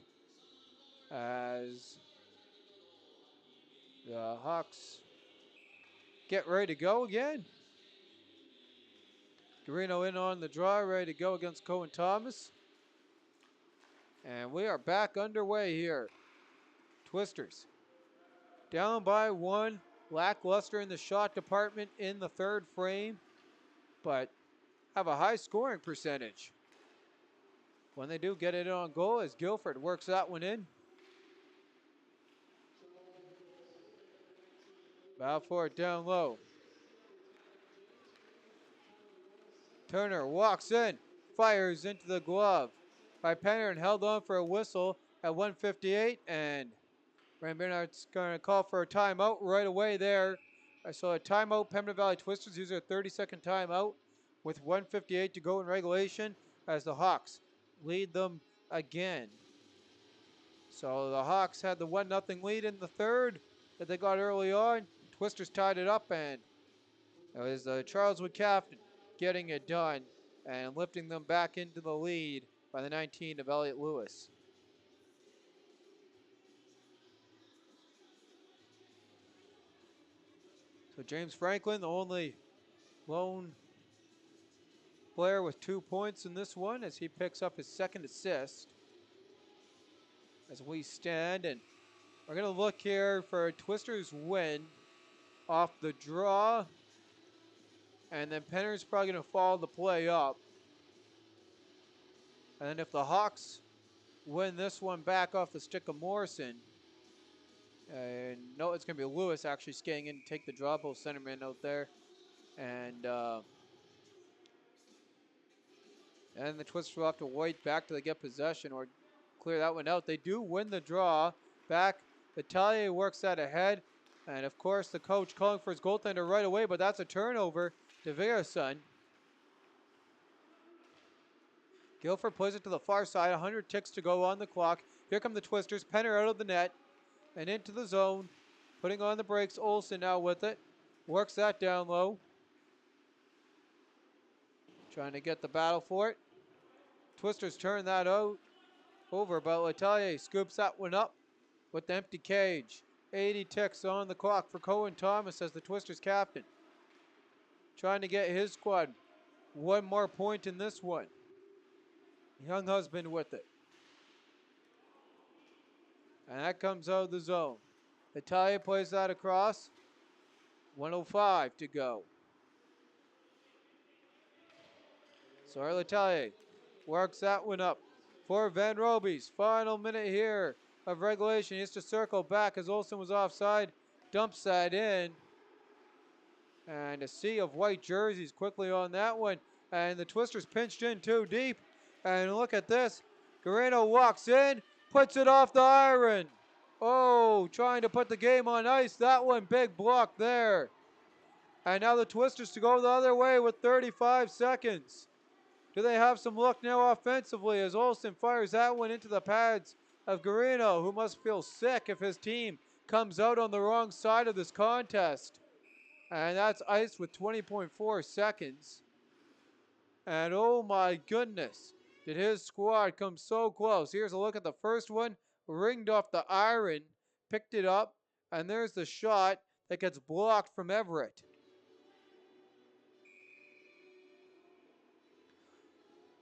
as the Hawks get ready to go again. Garino in on the draw, ready to go against Cohen Thomas. And we are back underway here. Twisters down by one, lackluster in the shot department in the third frame, but have a high scoring percentage. When they do get it on goal, as Guilford works that one in. Battle for it down low. Turner walks in, fires into the glove by Penner and held on for a whistle at 1:58, and Rand Bernhardt's going to call for a timeout right away there. I saw a timeout. Pembina Valley Twisters use a 30-second timeout with 1:58 to go in regulation as the Hawks lead them again. So the Hawks had the 1-0 lead in the third that they got early on. Twisters tied it up, and it was Charleswood captain getting it done and lifting them back into the lead by the 19 of Elliot Lewis. So James Franklin, the only lone player with 2 points in this one as he picks up his second assist. As we stand, and we're going to look here for a Twisters win off the draw. And then Penner's probably going to follow the play up. And then if the Hawks win this one back off the stick of Morrison, no, it's going to be Lewis actually skating in to take the draw, both centerman out there. And the Twisters will have to wait back till they get possession or clear that one out. They do win the draw back. Italier works that ahead. And of course, the coach calling for his goaltender right away, but that's a turnover to Verason. Guilford plays it to the far side. 100 ticks to go on the clock. Here come the Twisters. Penner out of the net and into the zone. Putting on the brakes. Olsen now with it. Works that down low. Trying to get the battle for it. Twisters turn that out over, but Letelier scoops that one up with the empty cage. 80 ticks on the clock for Cohen Thomas as the Twisters captain. Trying to get his squad one more point in this one. Young Husband with it. And that comes out of the zone. Letelier plays that across. 1:05 to go. Sorry, Letelier works that one up for Van Robies. Final minute here of regulation. He has to circle back as Olsen was offside. Dumps that in. And a sea of white jerseys quickly on that one. And the Twisters pinched in too deep. And look at this. Garino walks in, puts it off the iron. Oh, trying to put the game on ice. That one, big block there. And now the Twisters to go the other way with 35 seconds. Do they have some luck now offensively as Olsen fires that one into the pads of Garino, who must feel sick if his team comes out on the wrong side of this contest. And that's iced with 20.4 seconds. And oh my goodness, did his squad come so close. Here's a look at the first one, ringed off the iron, picked it up, and there's the shot that gets blocked from Everett.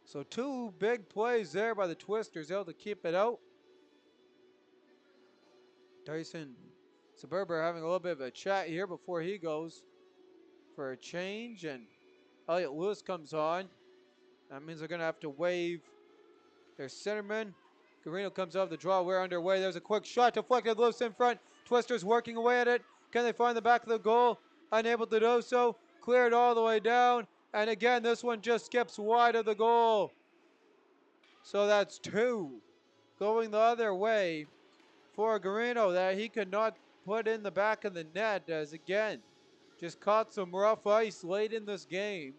So 2 big plays there by the Twisters, able to keep it out. Dyson Suburber having a little bit of a chat here before he goes for a change, and Elliot Lewis comes on. That means they're going to have to waive their centerman. Garino comes out of the draw. We're underway. There's a quick shot deflected. Lewis in front. Twisters working away at it. Can they find the back of the goal? Unable to do so. Cleared all the way down. And again, this one just skips wide of the goal. So that's 2 going the other way for Garino that he could not put in the back of the net, as again, just caught some rough ice late in this game.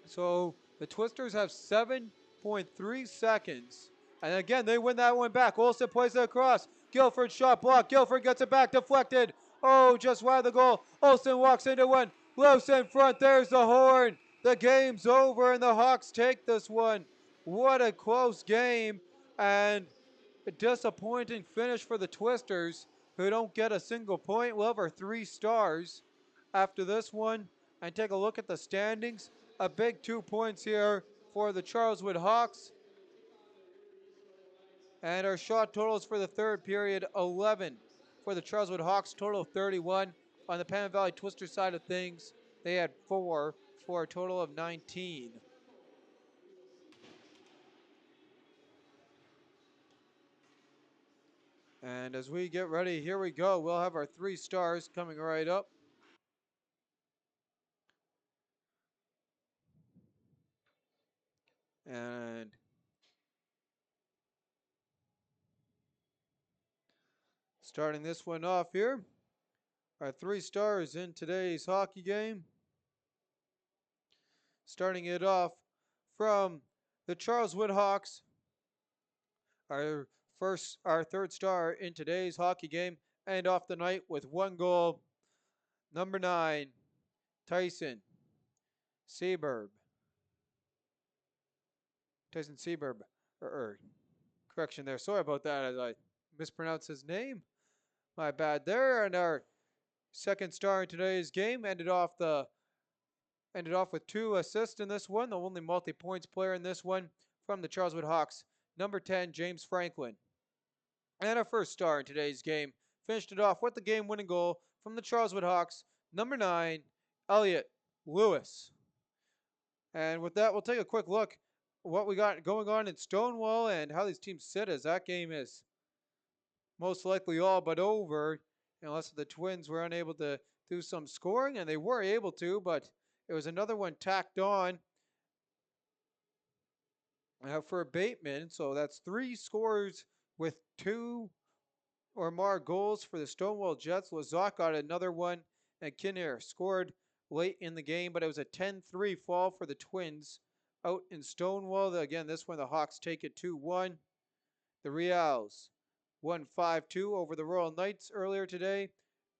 So the Twisters have 7.3 seconds. And again, they win that one back. Olsen plays it across. Guilford shot blocked. Guilford gets it back, deflected. Oh, just wide of the goal. Olsen walks into one. Loose in front. There's the horn. The game's over, and the Hawks take this one. What a close game, and a disappointing finish for the Twisters, who don't get a single point. We'll have our 3 stars after this one. And take a look at the standings. A big 2 points here for the Charleswood Hawks. And our shot totals for the third period, 11 for the Charleswood Hawks, total of 31. On the Pemmon Valley Twister side of things, they had 4 for a total of 19. And as we get ready, here we go. We'll have our 3 stars coming right up. And starting this one off here, our 3 stars in today's hockey game. Starting it off from the Charleswood Hawks, our third star in today's hockey game, and off the night with 1 goal, number 9, Tyson Seaberb. Tyson Seaberb, correction there. Sorry about that as I mispronounced his name. My bad there. And our second star in today's game ended off with 2 assists in this one. The only multi-points player in this one from the Charleswood Hawks, number 10, James Franklin. And our first star in today's game finished it off with the game-winning goal from the Charleswood Hawks, number 9, Elliot Lewis. And with that, we'll take a quick look what we got going on in Stonewall and how these teams sit, as that game is most likely all but over, unless the Twins were unable to do some scoring, and they were able to, but it was another one tacked on for Bateman. So that's 3 scores with 2 or more goals for the Stonewall Jets. Lazak got another one, and Kinnear scored late in the game, but it was a 10-3 fall for the Twins out in Stonewall. Again, this one the Hawks take it 2-1. The Reals won 5-2 over the Royal Knights earlier today,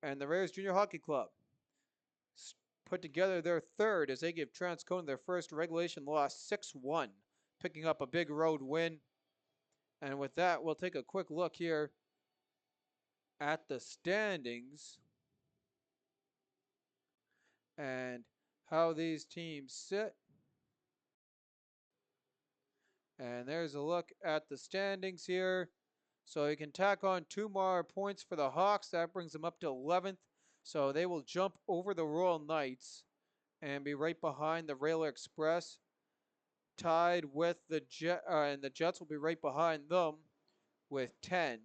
and the Rares Junior Hockey Club put together their third as they give Transcona their first regulation loss, 6-1, picking up a big road win. And with that, we'll take a quick look here at the standings and how these teams sit. And there's a look at the standings here. So you can tack on 2 more points for the Hawks. That brings them up to 11th. So they will jump over the Royal Knights and be right behind the Railer Express, tied with the Jets, and the Jets will be right behind them with 10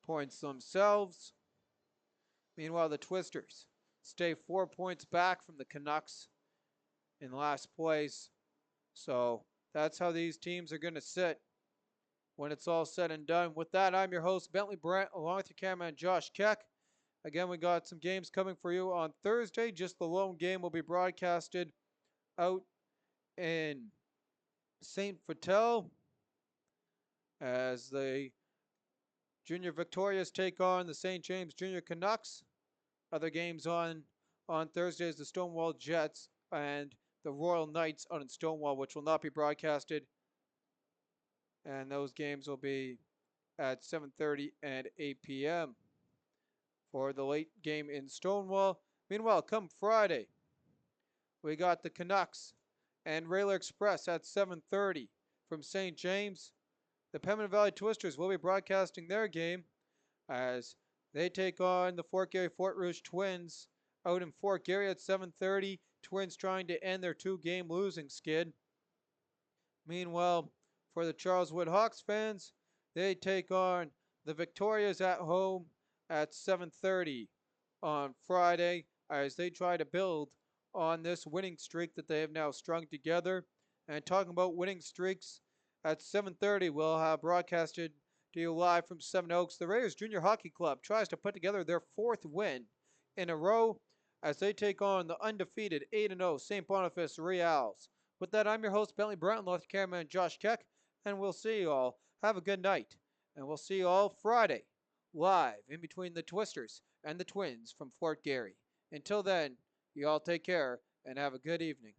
points themselves. Meanwhile, the Twisters stay 4 points back from the Canucks in last place. So that's how these teams are going to sit when it's all said and done. With that, I'm your host, Bentley Brandt, along with your cameraman, Josh Keck. Again, we got some games coming for you on Thursday. Just the lone game will be broadcasted out in St. Vital as the Junior Victorias take on the St. James Junior Canucks. Other games on Thursday is the Stonewall Jets and the Royal Knights out in Stonewall, which will not be broadcasted. And those games will be at 7:30 and 8 p.m. for the late game in Stonewall. Meanwhile, come Friday, we got the Canucks and Railer Express at 7:30 from St. James. The Pemmon Valley Twisters will be broadcasting their game as they take on the Fort Garry Fort Rouge Twins out in Fort Garry at 7:30. Twins trying to end their 2-game losing skid. Meanwhile, for the Charleswood Hawks fans, they take on The Victorias at home at 7:30 on Friday as they try to build on this winning streak that they have now strung together. And talking about winning streaks, at 7:30 we'll have broadcasted to you live from Seven Oaks. The Raiders Junior Hockey Club tries to put together their 4th win in a row as they take on the undefeated 8-0 St. Boniface Reals. With that, I'm your host, Bentley Brown, with cameraman Josh Keck, and we'll see you all. Have a good night, and we'll see you all Friday, live in between the Twisters and the Twins from Fort Garry. Until then, you all take care and have a good evening.